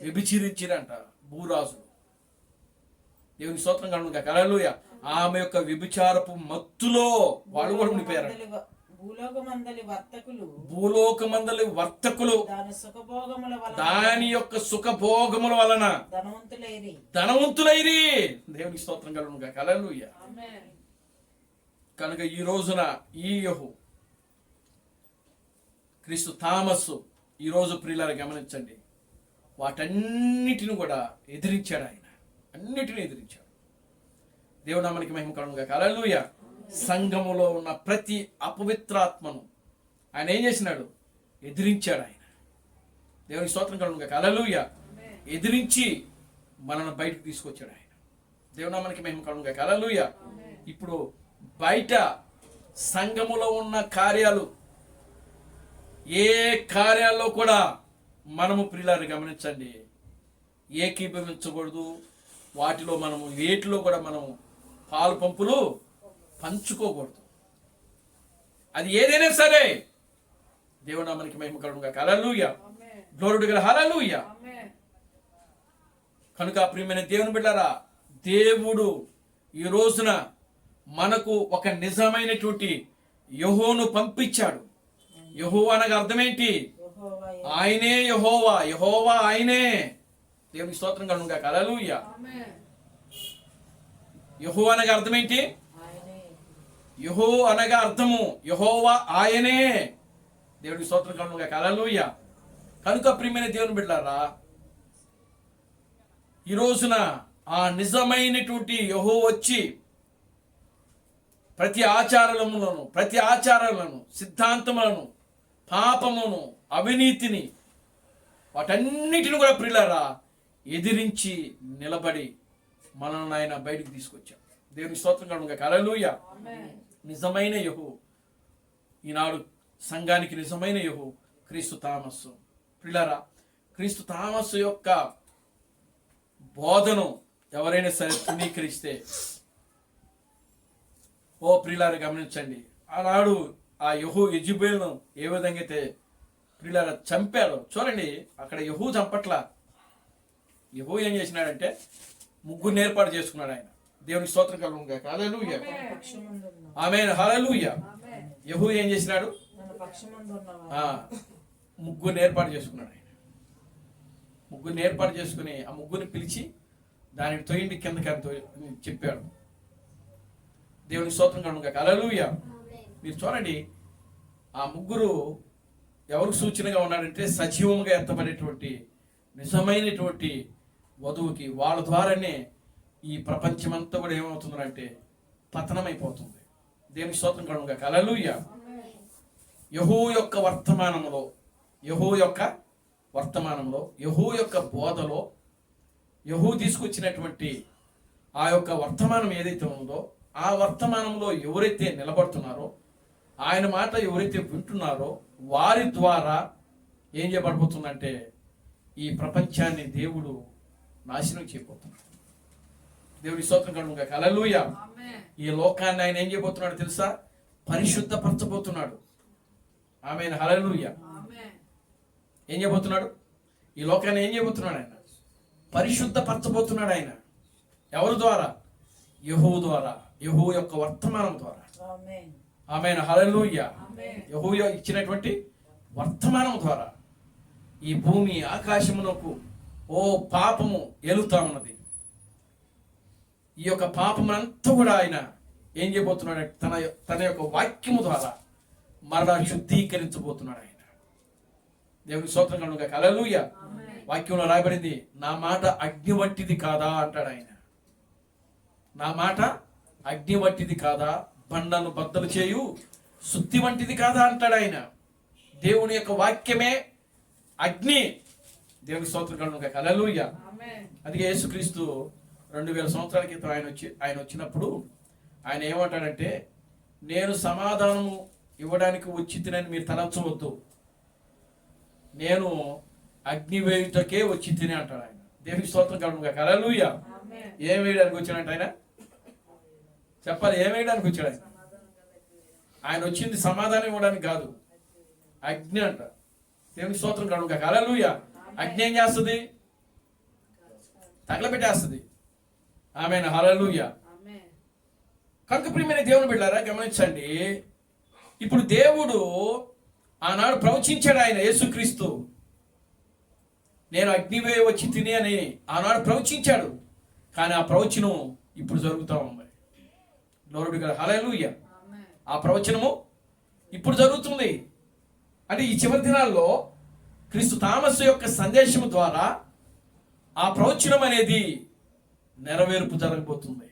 వ్యభిచరించారంట భూరాజులు. దేవుని స్తోత్రం కలుగును గాక. హల్లెలూయా. ఆమె యొక్క వ్యభిచారపు మత్తులో వాళ్ళు కూడా ఉండిపోయారు. భూలోకమందలి వర్తకులు దాని యొక్క సుఖభోగముల వలన ధనవంతులైరి. దేవునికి స్తోత్రం కలుగును గాక. హల్లెలూయా. కనుక ఈ రోజున ఈ యెహూ క్రీస్తు థామస్ ఈరోజు ప్రియులారా గమనించండి, వాటన్నిటిని కూడా ఎదిరించాడు. ఆయన అన్నిటిని ఎదిరించాడు. దేవునామానికి మహిమ కలుగును గాక. హల్లెలూయా. సంఘములో ఉన్న ప్రతి అపవిత్రాత్మను ఆయన ఏం చేసినాడు? ఎదిరించాడు. ఆయన దేవునికి స్తోత్రం కలుగును గాక. హల్లెలూయా. ఎదిరించి మనల్ని బయటకు తీసుకొచ్చాడు ఆయన. దేవునామానికి మహిమ కలుగును గాక. హల్లెలూయా. ఇప్పుడు బయట సంఘములో ఉన్న కార్యాలు, ఏ కార్యాల్లో కూడా మనము ప్రియులారా గమనించండి, ఏకీభవించకూడదు. వాటిలో మనము వేటిలో కూడా మనము పాలు పంపులు పంచుకోకూడదు. అది ఏదైనా సరే. దేవునామానికి మహిమ కలుగును గాక. హల్లెలూయా. Glory to God. హల్లెలూయా. కనుక ప్రియమైన దేవుని బిడ్డలారా, దేవుడు ఈ రోజున మనకు ఒక నిజమైనటువంటి యెహోవాను పంపించాడు. యెహోవా అనగా అర్థం ఏంటి? ఆయనే యెహోవా. యెహోవా ఆయనే. దేవునికి స్తోత్రం కలుగును గాక. హల్లెలూయా. యెహోవా అనగా అర్థం ఏంటి? యెహో అనగా అర్థము యెహోవా ఆయనే. దేవునికి స్తోత్రం కలుగును గాక. హల్లెలూయా. కనుక ప్రియమైన దేవుని బిడ్డలారా, ఈ రోజున ఆ నిజమైనటువంటి యెహో వచ్చి ప్రతి ఆచారాలను, సిద్ధాంతములను, పాపమును, అవినీతిని, వాటన్నిటిని కూడా ప్రియులారా ఎదిరించి నిలబడి మనల్ని ఆయన బయటికి తీసుకొచ్చాడు. దేవుని స్తోత్రం కలుగును గాక. హల్లెలూయా. నిజమైన యెహూ, ఈనాడు సంఘానికి నిజమైన యెహూ క్రీస్తు థామస్సు. ప్రియులారా, క్రీస్తు థామస్సు యొక్క బోధను ఎవరైనా సరే తృణీకరిస్తే, ఓ ప్రియులారా గమనించండి, ఆనాడు ఆ యెహూ యెజబెలును ఏ విధంగా అయితే ప్రియులారా చంపాడు. చూడండి, అక్కడ యెహూ చంపట్లా. యెహూ ఏం చేసినాడంటే ముగ్గురు ఏర్పాటు చేసుకున్నాడు ఆయన. దేవునికి స్తోత్రం కలుగును గాక. హల్లెలూయా. ఆమేన్. హల్లెలూయా. యెహూ ఏం చేసినాడు? ముగ్గురిని ఏర్పాటు చేసుకున్నాడు ఆయన. ముగ్గురిని ఏర్పాటు చేసుకుని ఆ ముగ్గురిని పిలిచి దానికి తొయ్యండి కిందకి అని చెప్పాడు. దేవునికి స్తోత్రం కలుగును గాక. హల్లెలూయా. మీరు చూడండి, ఆ ముగ్గురు ఎవరికి సూచనగా ఉన్నాడంటే సజీవంగా ఎత్తబడేటువంటి నిజమైనటువంటి వధువుకి. వాళ్ళ ద్వారానే ఈ ప్రపంచమంతా కూడా ఏమవుతుందంటే పతనమైపోతుంది. దేవునికి స్తోత్రం కలుగును గాక. హల్లెలూయా. యెహూ యొక్క వర్తమానంలో, యెహూ యొక్క బోధలో, యెహూ తీసుకొచ్చినటువంటి ఆ యొక్క వర్తమానం ఏదైతే ఉందో, ఆ వర్తమానంలో ఎవరైతే నిలబడుతున్నారో, ఆయన మాట ఎవరైతే వింటున్నారో, వారి ద్వారా ఏం చేయబడిపోతుందంటే ఈ ప్రపంచాన్ని దేవుడు నాశనం చేయబోతున్నాడు. దేవుని స్తోత్రం కలుగును గాక. హల్లెలూయా. ఈ లోకాన్ని ఆయన ఏం చేయబోతున్నాడు తెలుసా? పరిశుద్ధపరచబోతున్నాడు. ఆమేన్, హల్లెలూయా. ఏం చేయబోతున్నాడు? ఈ లోకాన్ని ఏం చేయబోతున్నాడు? ఆయన పరిశుద్ధపరచబోతున్నాడు. ఆయన ఎవరి ద్వారా? యెహోవా ద్వారా, యెహోవా యొక్క వర్తమానం ద్వారా. ఆమేన్. ఆమేన్, హల్లెలూయా. ఆమేన్. యెహోవా ఇచ్చినటువంటి వర్తమానం ద్వారా ఈ భూమి ఆకాశమునకు పాపము ఏలుతా ఉన్నది. ఈ యొక్క పాపమంతా కూడా ఆయన ఏం చేయబోతున్నాడు? తన యొక్క వాక్యము ద్వారా మరలా శుద్ధీకరించబోతున్నాడు. ఆయన దేవునికి స్తోత్రం కలుగును గాక. హల్లెలూయా. వాక్యంలో రాయబడింది, నా మాట అగ్ని వంటిది కాదా అంటాడు ఆయన. నా మాట అగ్ని వంటిది కాదా, బండను బద్దలు చేయు శుద్ధి వంటిది కాదా అంటాడు ఆయన. దేవుని యొక్క వాక్యమే అగ్ని. దేవునికి స్తోత్రం కలుగును గాక. హల్లెలూయా. అందుకే యేసుక్రీస్తు 2000 సంవత్సరాల క్రితం ఆయన వచ్చినప్పుడు ఆయన ఏమంటాడంటే, నేను సమాధానము ఇవ్వడానికి వచ్చి తినని మీరు తలంచవద్దు, నేను అగ్ని వేయుటకే వచ్చి తిని అంటాడు ఆయన. దేవునికి స్తోత్రం కలుగును గాక. హల్లెలూయా. ఏం వేయడానికి వచ్చాడంట ఆయన? చెప్పాలి, ఏం వేయడానికి వచ్చాడు ఆయన? ఆయన వచ్చింది సమాధానం ఇవ్వడానికి కాదు, అగ్ని అంట. దేవునికి స్తోత్రం కలుగును గాక. హల్లెలూయా. అగ్ని ఏం చేస్తుంది? తగలబెట్టేస్తుంది. ఆమేన్, హల్లెలూయా. కనుక ప్రియమైన దేవుని బిడ్డలారా గమనించండి. ఇప్పుడు దేవుడు ఆనాడు ప్రవచించాడు. ఆయన యేసుక్రీస్తు నేను అగ్నివేయ వచ్చి తిని అని ఆనాడు ప్రవచించాడు. కానీ ఆ ప్రవచనం ఇప్పుడు జరుగుతూ ఉంది. గ్లోరీ టు గాడ్, హల్లెలూయా. ఆ ప్రవచనము ఇప్పుడు జరుగుతుంది. అంటే ఈ చివరి దినాల్లో క్రీస్తు థామస్ యొక్క సందేశము ద్వారా ఆ ప్రవచనం అనేది నెరవేర్పు జరగబోతుంది.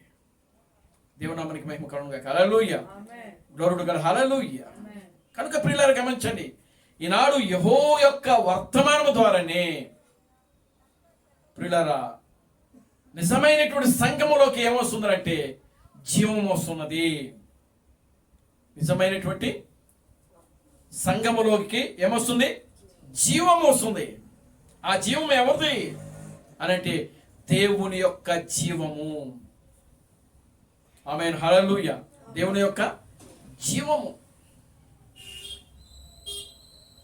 దేవుని నామమునకు మహిమ కలుగును గాక. హల్లెలూయా. గ్లోరీ టు గాడ్, హల్లెలూయా. కనుక ప్రియులారా గమనించండి, ఈనాడు యెహోవా యొక్క వర్తమానము ద్వారానే ప్రియులారా నిజమైనటువంటి సంఘములోకి ఏమొస్తుందంటే జీవం వస్తున్నది. నిజమైనటువంటి సంఘములోకి ఏమొస్తుంది? జీవం వస్తుంది. ఆ జీవం ఎవరిది అనంటే దేవుని యొక్క జీవము. ఆమేన్, హల్లెలూయా. దేవుని యొక్క జీవము.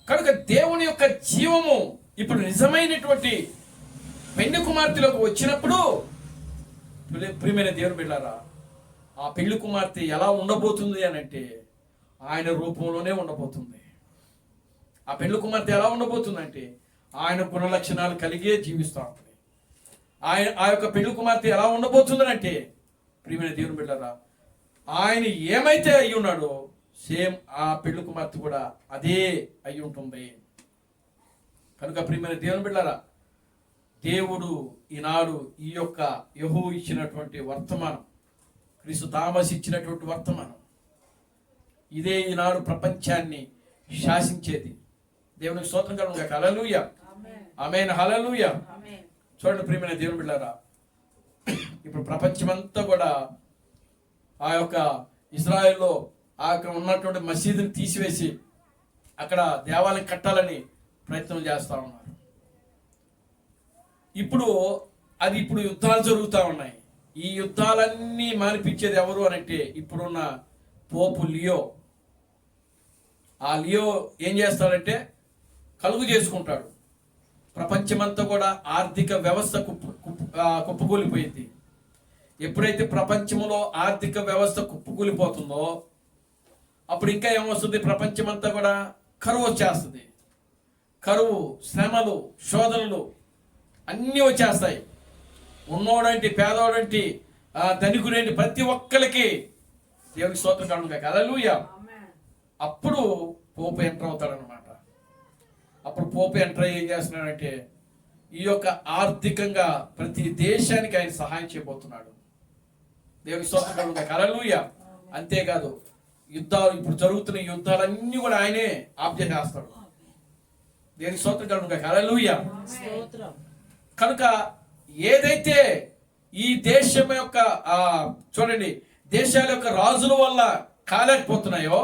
కనుక దేవుని యొక్క జీవము ఇప్పుడు నిజమైనటువంటి పెళ్లి కుమార్తెలకు వచ్చినప్పుడు ప్రియమైన దేవుని బిడ్డలారా, ఆ పెళ్లి కుమార్తె ఎలా ఉండబోతుంది అని అంటే ఆయన రూపంలోనే ఉండబోతుంది. ఆ పెళ్లి కుమార్తె ఎలా ఉండబోతుంది అంటే ఆయన గుణ లక్షణాలు కలిగే జీవిస్తూ ఉంటుంది. ఆ యొక్క పెళ్లి కుమార్తె ఎలా ఉండబోతుంది అంటే ప్రియమైన దేవుని బిడ్డలారా, ఆయన ఏమైతే అయి ఉన్నాడో సేమ్ ఆ పెళ్లి కుమార్తె కూడా అదే అయి ఉంటుంది. కనుక ప్రియమైన దేవుని బిడ్డలారా, దేవుడు ఈనాడు ఈ యొక్క యెహోవా ఇచ్చినటువంటి వర్తమానం, క్రీస్తు థామస్ ఇచ్చినటువంటి వర్తమానం, ఇదే ఈనాడు ప్రపంచాన్ని శాసించేది. దేవునికి స్తోత్రం కలుగును గాక. హల్లెలూయా. ఆమేన్, హల్లెలూయా. చూడండి ప్రియమైన దేవుని బిడ్డలారా, ఇప్పుడు ప్రపంచమంతా కూడా ఆ యొక్క ఇజ్రాయెల్లో ఆ యొక్క ఉన్నటువంటి మసీదుని తీసివేసి అక్కడ దేవాలయం కట్టాలని ప్రయత్నం చేస్తూ ఉన్నారు. ఇప్పుడు యుద్ధాలు జరుగుతూ ఉన్నాయి. ఈ యుద్ధాలన్నీ మానిపించేది ఎవరు అనంటే ఇప్పుడున్న పోపు లియో. ఆ లియో ఏం చేస్తాడంటే కలుగు చేసుకుంటాడు. ప్రపంచమంతా కూడా ఆర్థిక వ్యవస్థ కుప్పకూలిపోయింది. ఎప్పుడైతే ప్రపంచంలో ఆర్థిక వ్యవస్థ కుప్పకూలిపోతుందో అప్పుడు ఇంకా ఏమొస్తుంది? ప్రపంచమంతా కూడా కరువు వచ్చేస్తుంది. కరువు, శ్రమలు, శోధనలు అన్నీ వచ్చేస్తాయి. ఉన్నోడంటి, పేదోడంటి, ధనికుడేంటి, ప్రతి ఒక్కరికి దేవునికి స్తోత్రం కలుగును గాక. హల్లెలూయా. అప్పుడు పోపు ఎంటర్ అవుతాడనమాట. అప్పుడు పోపు ఎంటర్ అయ్యి ఏం చేస్తున్నాడంటే ఈ యొక్క ఆర్థికంగా ప్రతి దేశానికి ఆయన సహాయం చేయబోతున్నాడు. దేవునికి స్తోత్రం కలుగును గాక. హల్లెలూయా. అంతేకాదు యుద్ధాలు, ఇప్పుడు జరుగుతున్న యుద్ధాలన్నీ కూడా ఆయనే ఆప్ చేసేస్తాడు. దేవునికి స్తోత్రం కలుగును గాక. హల్లెలూయా. కనుక ఏదైతే ఈ దేశం యొక్క చూడండి దేశాల యొక్క రాజుల వల్ల కాలేకపోతున్నాయో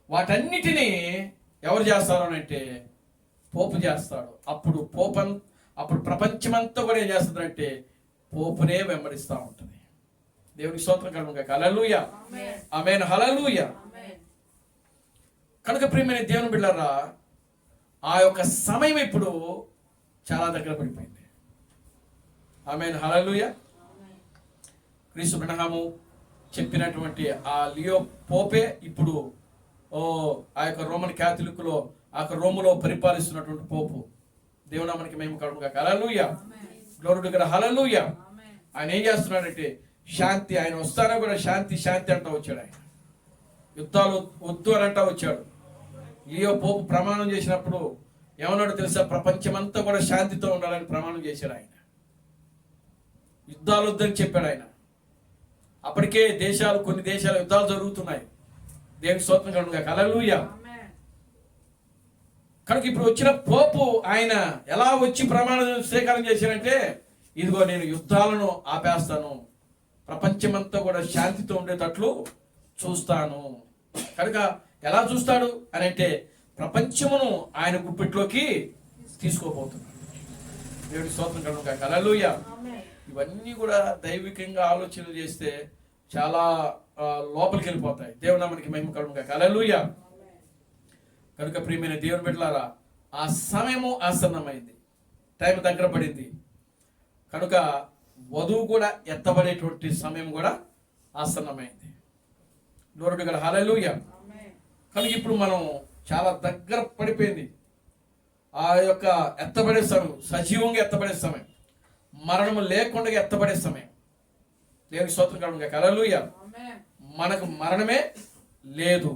వాటన్నిటినీ ఎవరు చేస్తారు అంటే పోపు చేస్తాడు. అప్పుడు ప్రపంచమంతా కూడా ఏం చేస్తుందంటే పోపునే వెంబడిస్తూ ఉంటుంది. దేవునికి స్తోత్రం కలుగును గాక. హల్లెలూయా. ఆమేన్, హల్లెలూయా. కనుక ప్రియమైన దేవుని బిడ్డలారా, ఆ యొక్క సమయం ఇప్పుడు చాలా దగ్గర పడిపోయింది. ఆమేన్, హల్లెలూయా. క్రీస్తు బ్రహ్మము చెప్పినటువంటి ఆ లియో పోపే ఇప్పుడు ఆ యొక్క రోమన్ క్యాథలిక్లో ఆ యొక్క రోములో పరిపాలిస్తున్నటువంటి పోపు. దేవునామానికి మేము కలుగుగా. హల్లెలూయా, గ్లోరీ టు గాడ్, హల్లెలూయా. ఆయన ఏం చేస్తున్నాడంటే శాంతి, ఆయన వస్తానే కూడా శాంతి శాంతి అంటూ వచ్చాడు. ఆయన యుద్ధాలు వద్దు అని అంటూ వచ్చాడు. లియో పోపు ప్రమాణం చేసినప్పుడు ఏమన్నాడు తెలుసా? ప్రపంచమంతా కూడా శాంతితో ఉండాలని ప్రమాణం చేశాడు ఆయన. యుద్ధాలు వద్దని చెప్పాడు ఆయన. అప్పటికే కొన్ని దేశాల యుద్ధాలు జరుగుతున్నాయి. దేవుని స్తోత్రం కలుగుగా. హల్లెలూయా. కనుక ఇప్పుడు వచ్చిన పోపు ఆయన ఎలా వచ్చి ప్రమాణం స్వీకారం చేశారంటే, ఇదిగో నేను యుద్ధాలను ఆపేస్తాను, ప్రపంచమంతా కూడా శాంతితో ఉండేటట్లు చూస్తాను. కనుక ఎలా చూస్తాడు అని అంటే, ప్రపంచమును ఆయన గుప్పిట్లోకి తీసుకోబోతున్నాడు. దేవుడి స్తోత్రం కలుగుగా. హల్లెలూయా. ఇవన్నీ కూడా దైవికంగా ఆలోచన చేస్తే చాలా లోపలికి వెళ్ళిపోతాయి. దేవునామానికి మహిమ కలుగుగా. హల్లెలూయా. కనుక ప్రియమైన దేవుని బిడ్డలారా, ఆ సమయము ఆసన్నమైంది, టైం దగ్గర పడింది. కనుక వధువు కూడా ఎత్తబడేటువంటి సమయం కూడా ఆసన్నమైంది. గ్లోరీ టు గాడ్, హల్లెలూయా. కనుక ఇప్పుడు మనం చాలా దగ్గర పడిపోయింది. ఆ యొక్క ఎత్తబడే సమయం, సజీవంగా ఎత్తబడే సమయం, మరణము లేకుండా ఎత్తబడే సమయం. దేవుని స్తోత్రం కలుగుగా. హల్లెలూయా. మనకు మరణమే లేదు,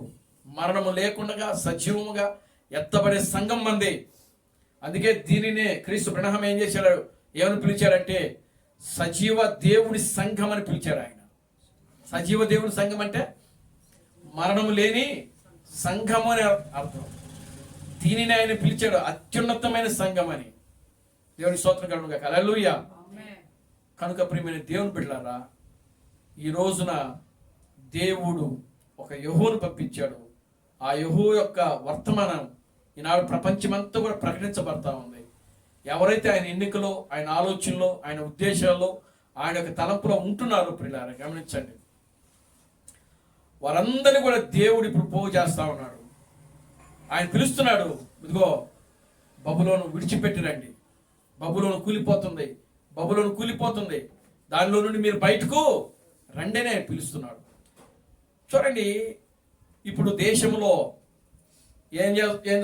మరణము లేకుండా సజీవముగా ఎత్తబడే సంఘం మంది. అందుకే దీనినే క్రీస్తు బ్రహ్మం ఏం చేశాడు, ఏమని పిలిచాడంటే సజీవ దేవుడి సంఘం అని పిలిచాడు ఆయన. సజీవ దేవుడి సంఘం అంటే మరణము లేని సంఘం అని అర్థం. దీనిని ఆయన పిలిచాడు అత్యున్నతమైన సంఘం అని. దేవుని స్తోత్రం కలుగుగా. హల్లెలూయా. కనుక ప్రియమైన దేవుని బిడ్డలారా, ఈ రోజున దేవుడు ఒక యెహోవాను పంపించాడు. ఆ యెహోవా యొక్క వర్తమానం ఈనాడు ప్రపంచమంతా కూడా ప్రకటించబడతా ఉంది. ఎవరైతే ఆయన ఎన్నికలో, ఆయన ఆలోచనలో, ఆయన ఉద్దేశాల్లో, ఆయన యొక్క తలంపులో ఉంటున్నారో ప్రియులారా, గమనించండి, వారందరినీ కూడా దేవుడు ఇప్పుడు పోగు చేస్తా ఉన్నాడు. ఆయన పిలుస్తున్నాడు, ఇదిగో బబులోను విడిచిపెట్టిరండి, బబులోను కూలిపోతుంది, బబులోను కూలిపోతుంది, దానిలో నుండి మీరు బయటకు రండినే పిలుస్తున్నాడు. చూడండి, ఇప్పుడు దేశంలో ఏం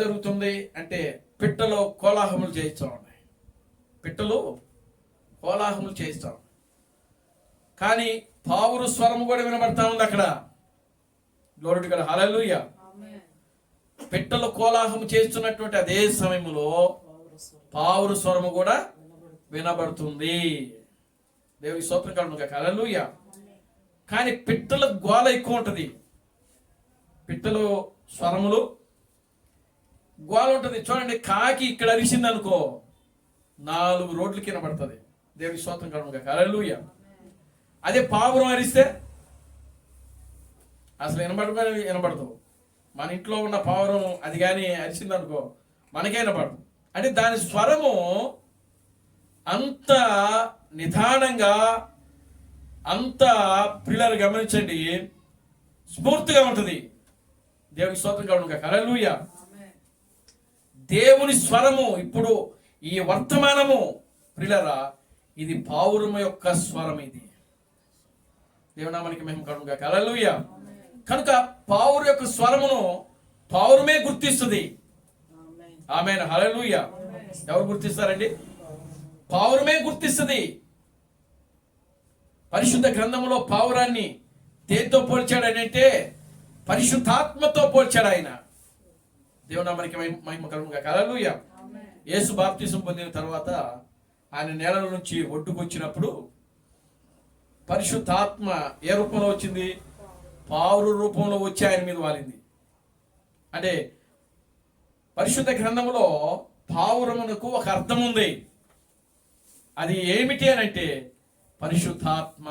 జరుగుతుంది అంటే, పిట్టలు కోలాహములు చేయిస్తూ ఉన్నాయి. పిట్టలు కోలాహములు చేయిస్తాం, కానీ పావురు స్వరం కూడా వినబడతా ఉంది అక్కడ. గ్లోరీ టు గాడ్, హల్లెలూయా. పిట్టలు కోలాహం చేస్తున్నటువంటి అదే సమయంలో పావురు స్వరము కూడా వినబడుతుంది. దేవుని స్తోత్రం కలుగుగా. హల్లెలూయా. కానీ పిట్టల గోల ఎక్కువ ఉంటుంది, పిట్టలు స్వరములు గోల ఉంటుంది. చూడండి, కాకి ఇక్కడ అరిసింది అనుకో 4 రోడ్లకి వినబడుతుంది. దేవుని స్తోత్రం కలుగుగా. హల్లెలూయా. అదే పావురం అరిస్తే అసలు వినబడదు. మన ఇంట్లో ఉన్న పావురం అది కానీ అరిసింది అనుకో మనకే వినపడదు. అంటే దాని స్వరము అంత నిదానంగా, అంత పిల్లలు గమనించండి, స్ఫూర్తిగా ఉంటుంది. దేవుని స్తోత్రం కలుగుగా. హల్లెలూయా. దేవుని స్వరము ఇప్పుడు ఈ వర్తమానము ప్రియులారా, ఇది పావురము యొక్క స్వరం. ఇది దేవునామానికి మహిమ కలుగుగా. హల్లెలూయా. కనుక పావురు యొక్క స్వరమును పావురమే గుర్తిస్తుంది. ఆమేన్, హల్లెలూయా. ఎవరు గుర్తిస్తారండి? పావురమే గుర్తిస్తుంది. పరిశుద్ధ గ్రంథంలో పావురాన్ని దేంతో పోల్చాడని అంటే పరిశుద్ధాత్మతో పోల్చాడు ఆయన. దేవునామానికి మహిమ కలుగుగా. హల్లెలూయా. యేసు బాప్తిసం పొందిన తర్వాత ఆయన నేల నుంచి ఒడ్డుకు వచ్చినప్పుడు పరిశుద్ధాత్మ ఏ రూపంలో వచ్చింది? పావురు రూపంలో వచ్చి ఆయన మీద వాలింది. అంటే పరిశుద్ధ గ్రంథంలో పావురమునకు ఒక అర్థం ఉంది. అది ఏమిటి అని అంటే పరిశుద్ధాత్మ.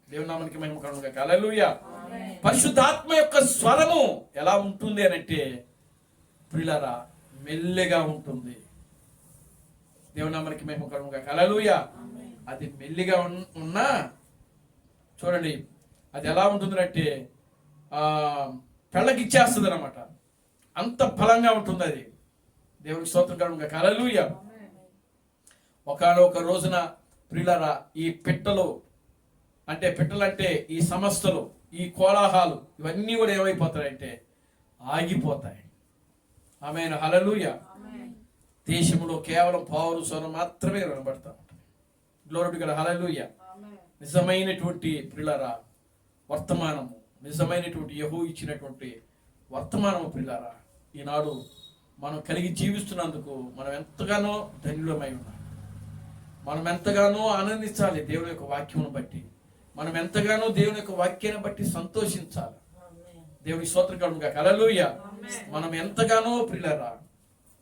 దేవునామానికి మహిమ కలుగుగా. హల్లెలూయా. పరిశుద్ధాత్మ యొక్క స్వరము ఎలా ఉంటుంది అని అంటే ప్రియులారా, మెల్లగా ఉంటుంది. దేవునామానికి మహిమ కలుగుగా. హల్లెలూయా. అది మెల్లిగా ఉన్నా చూడండి, అది ఎలా ఉంటుందంటే పెళ్ళకిచ్చేస్తుంది అనమాట. అంత బలంగా ఉంటుంది అది. దేవునికి స్తోత్రం కలుగును గాక. హల్లెలూయా. ఒకానొక రోజున ప్రియులారా, ఈ పిట్టలు అంటే ఈ సమస్యలు, ఈ కోలాహాలు ఇవన్నీ కూడా ఏమైపోతాయంటే ఆగిపోతాయి. ఆమేన్. హల్లెలూయా. దేశంలో కేవలం పావులు స్వరం మాత్రమే వినబడతా ఉంటాయి. Glory to God. హల్లెలూయా. నిజమైనటువంటి ప్రియులారా వర్తమానము, నిజమైనటువంటి యెహోవా ఇచ్చినటువంటి వర్తమానము ప్రియులారా, ఈనాడు మనం కలిగి జీవిస్తున్నందుకు మనం ఎంతగానో ధన్యులమై ఉన్నాం. మనం ఎంతగానో ఆనందించాలి దేవుని యొక్క వాక్యమును బట్టి. మనం ఎంతగానో దేవుని యొక్క వాక్యాన్ని బట్టి సంతోషించాలి. దేవుని స్తోత్రం కలుగును గాక. హల్లెలూయా. మనం ఎంతగానో ప్రియులారా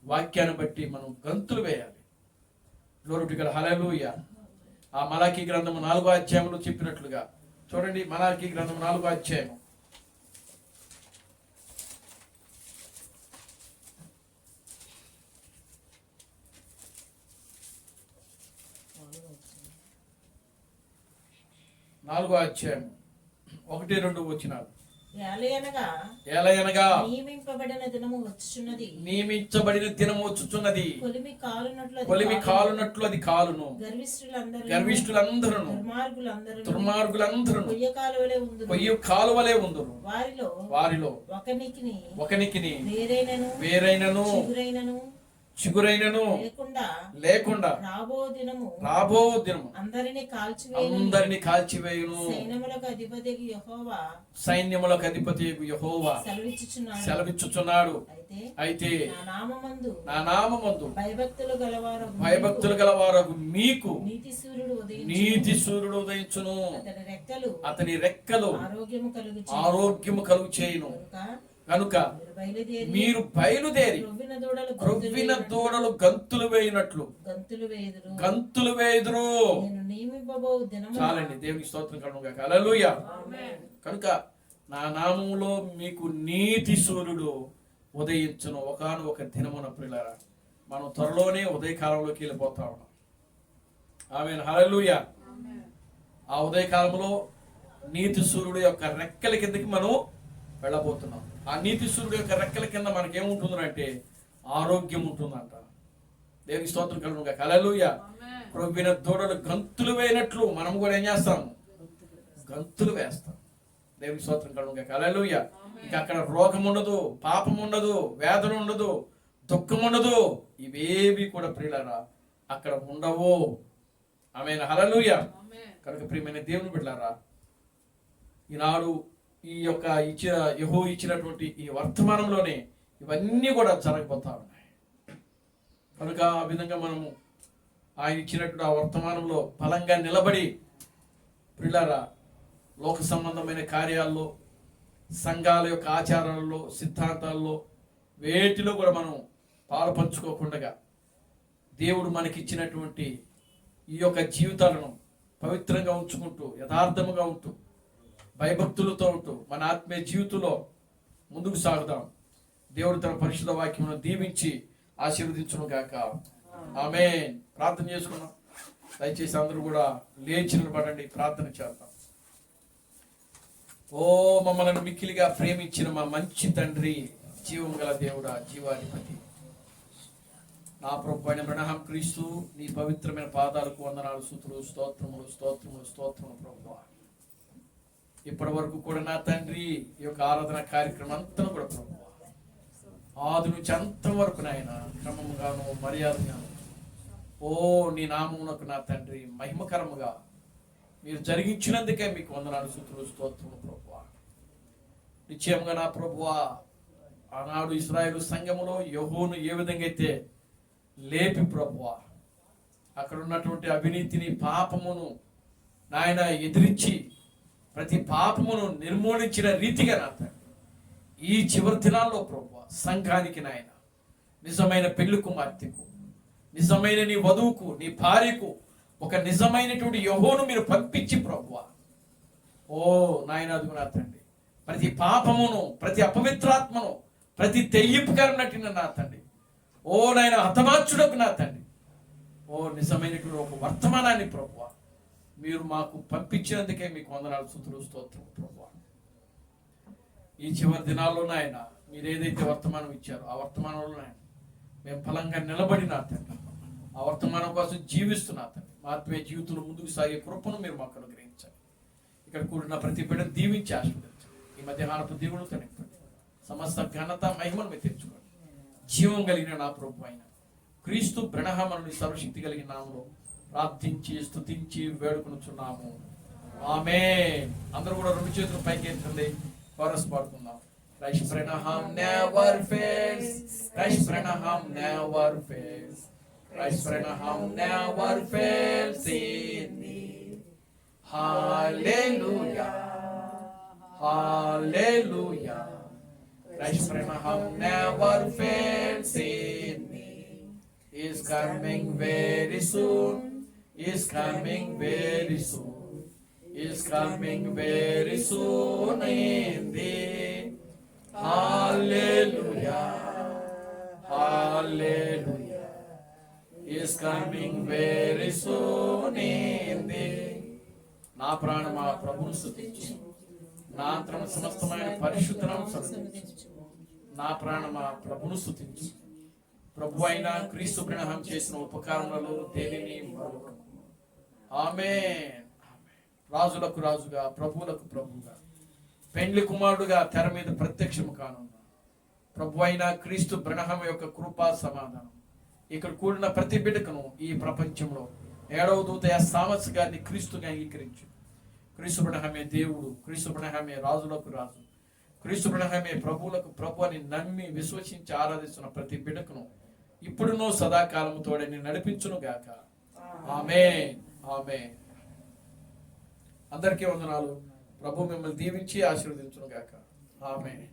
వాక్యాన్ని బట్టి మనం గంతులు వేయాలి. Glory to God. హల్లెలూయా. ఆ మలాకీ గ్రంథము 4వ అధ్యాయంలో చెప్పినట్లుగా చూడండి. మలాకీ గ్రంథం 4వ అధ్యాయం 4వ అధ్యాయం 1-2 వచనాలు. ఏలయనగా నియమింపబడిన దినము వచ్చుచున్నది, నియమించబడిన దినము వచ్చుచున్నది, కొలిమి కాలునట్లు అది కాలును, గర్విష్ఠులందరూ దుర్మార్గులందరూ పొయ్యి కాలువలే ఉందురు. వారిలో ఒకనికిని వేరైనను చిగురైనను లేకుండా రాబో దినము అందరిని కాల్చివేయును. సైన్యములకు అధిపతి యెహోవా సెలవిచ్చుచున్నాడు. అయితే నా నామమందు భయభక్తులు గలవారగు మీకు నీతి సూర్యుడు ఉదయించును. అతని రెక్కలు ఆరోగ్యము కలుగు చేయును. కనుక మీరు బయలుదేరి క్రొవ్విన దూడలు గంతులు వేయునట్లు గంతులు వేయుదురు. చాలండి. దేవునికి స్తోత్రం కలుగును గాక. హల్లెలూయా. కనుక నా నామములో మీకు నీతి సూర్యుడు ఉదయించును. ఒకానొక దినమున ప్రియులారా మనం త్వరలోనే ఉదయకాలంలోకి వెళ్ళిపోతా ఉన్నాం. ఆమేన్. హల్లెలూయా. ఆ ఉదయకాలంలో నీతి సూర్యుడు యొక్క రెక్కల కిందకి మనం వెళ్ళబోతున్నాం. ఆ నీతి సూర్యుడు యొక్క రెక్కల కింద మనకేముంటుందంటే ఆరోగ్యం ఉంటుందంట. దేవునికి స్తోత్రం కలుగును గాక. హల్లెలూయా. క్రొవ్విన దూడలు గంతులు వేయనట్లు మనం కూడా ఏం చేస్తాం? గంతులు వేస్తాం. దేవునికి స్తోత్రం కలుగును గాక. హల్లెలూయా. ఇంకా అక్కడ రోగం ఉండదు, పాపం ఉండదు, వేదన ఉండదు, దుఃఖం ఉండదు. ఇవేవి కూడా ప్రియులారా అక్కడ ఉండవు. ఆమేన్. హల్లెలూయా. కనుక ప్రియమైన దేవుని బిడ్డలారా, ఈనాడు ఈ యొక్క యెహోవా ఇచ్చినటువంటి ఈ వర్తమానంలోనే ఇవన్నీ కూడా జరగబోతా ఉన్నాయి. కనుక ఆ విధంగా మనము ఆయన ఇచ్చినటువంటి ఆ వర్తమానంలో బలంగా నిలబడి ప్రియులారా లోక సంబంధమైన కార్యాల్లో, సంఘాల యొక్క ఆచారాలలో, సిద్ధాంతాల్లో వేటిలో కూడా మనం పాలు పంచుకోకుండా దేవుడు మనకిచ్చినటువంటి ఈ యొక్క జీవితాలను పవిత్రంగా ఉంచుకుంటూ, యథార్థముగా ఉంటూ, భయభక్తులతో ఉంటూ మన ఆత్మీయ జీవితంలో ముందుకు సాగుదాం. దేవుడు తన పరిశుద్ధ వాక్యమును దీవించి ఆశీర్వదించును గాక. ఆమేన్. ప్రార్థన చేసుకున్నాం. దయచేసి అందరూ కూడా లేచి నిలబడండి, ప్రార్థన చేద్దాం. ఓ మమ్మల్ని మిక్కిలిగా ప్రేమించిన మా మంచి తండ్రి, జీవం గల దేవుడా, జీవాధిపతి, నా ప్రభువైన అబ్రహాం క్రీస్తు నీ పవిత్రమైన పాదాలకు వందనాలు, స్తుతులు, స్తోత్రములు స్తోత్రములు స్తోత్రములు ప్రభువా. ఇప్పటి వరకు కూడా నా తండ్రి ఈ యొక్క ఆరాధన కార్యక్రమం అంతా కూడా ప్రభువా ఆది నుంచి అంతం వరకు నాయన క్రమముగాను మర్యాదగాను ఓ నీ నామమునకు నా తండ్రి మహిమకరముగా మీరు జరిగించినందుకే మీకు వందనాలు, స్తుతులు, స్తోత్రములు ప్రభువా. నిశ్చయంగా నా ప్రభువా ఆనాడు ఇశ్రాయేలు సంఘములో యెహోవాను ఏ విధంగా అయితే లేపి ప్రభువా అక్కడ ఉన్నటువంటి అవినీతిని, పాపమును నాయన ఎదిరించి ప్రతి పాపమును నిర్మూలించిన రీతిగా నా తండ్రి ఈ చివరి దినాల్లో ప్రభువా సంఘానికి నాయన నిజమైన పెళ్లి కుమార్తెకు, నిజమైన నీ వధువుకు, నీ భార్యకు ఒక నిజమైనటువంటి యెహోవాను మీరు పంపించి ప్రభువా ఓ నాయన అదుగు నా తండ్రి ప్రతి పాపమును, ప్రతి అపవిత్రాత్మను, ప్రతి తెయ్యింపుకరనటిన నా తండ్రి ఓ నాయన హతమార్చుడకు నా తండ్రి ఓ నిజమైనటువంటి ఒక వర్తమానాన్ని ప్రభువా మీరు మాకు పంపించినందుకే మీకు వందనాలు, స్తుతులు, స్తోత్రం ప్రభువా. ఈ చివరి దినాల్లో నాయన మీరు ఏదైతే వర్తమానం ఇచ్చారో ఆ వర్తమానంలో నాయన మేము ఫలంగా నిలబడిన తండ్రి, ఆ వర్తమానం కోసం జీవిస్తున్నా తండ్రి, మా ఆత్మీయ జీవితంలో ముందుకు సాగే కృపను మీరు మాకు అనుగ్రహించాలి. ఇక్కడ కూడిన ప్రతి బిడ్డను దీవించి ఆశీర్వదించండి. ఈ మధ్యాహ్నపు దేవుడు కనిపండి, సమస్త ఘనత మహిమను మీరు తెచ్చుకోండి. జీవం కలిగిన నా ప్రభు అయిన క్రీస్తు బ్రహ్మనుడి సర్వశక్తి కలిగిన నామములో ప్రార్థించి స్తుతించి వేడుకొనుచున్నాము. ఆమేన్. అందరూ కూడా రెండు చేతులు పైకి ఎత్తండి, కోరస్ పాడుకుందాం. Christ Branham never fails. Christ Branham never fails. Christ Branham never fails in me. Hallelujah. Hallelujah. Christ Branham never fails in me. He is coming very soon. He is coming very soon. He is coming very soon in thee. Hallelujah, hallelujah. He is coming very soon in thee. నా ప్రాణమా ప్రభువును స్తుతించు, నా అంతరము సమస్తమైన పరిశుద్ధనామమును స్తుతించు. నా ప్రాణమా ప్రభువును స్తుతించు. ప్రభు అయిన క్రీస్తు బ్రహ్మం చేసిన ఉపకారములలో దేనిని మరువకు. ఆమేన్. రాజులకు రాజుగా, ప్రభువులకు ప్రభువుగా, పెండ్లి కుమారుడుగా తెర మీద ప్రత్యక్షము కానున్న ప్రభు అయిన క్రీస్తు బ్రహ్మ యొక్క కృపా సమాధానం ఇక్కడ కూడిన ప్రతి బిడ్డకును ఈ ప్రపంచంలో 7వ దూత సామస్ గారిని క్రీస్తుగా అంగీకరించు. క్రీస్తు బ్రహ్మే దేవుడు, క్రీస్తు బ్రహ్మే రాజులకు రాజు, క్రీస్తు బ్రహ్మే ప్రభువులకు ప్రభు అని నమ్మి విశ్వసించి ఆరాధిస్తున్న ప్రతి బిడ్డకును ఇప్పుడును సదాకాలము తోడని నడిపించును గాక. ఆమేన్, ఆమేన్. అందరికీ వందనాలు. ప్రభు మిమ్మల్ని దీవించి ఆశీర్వదించును గాక. ఆమేన్.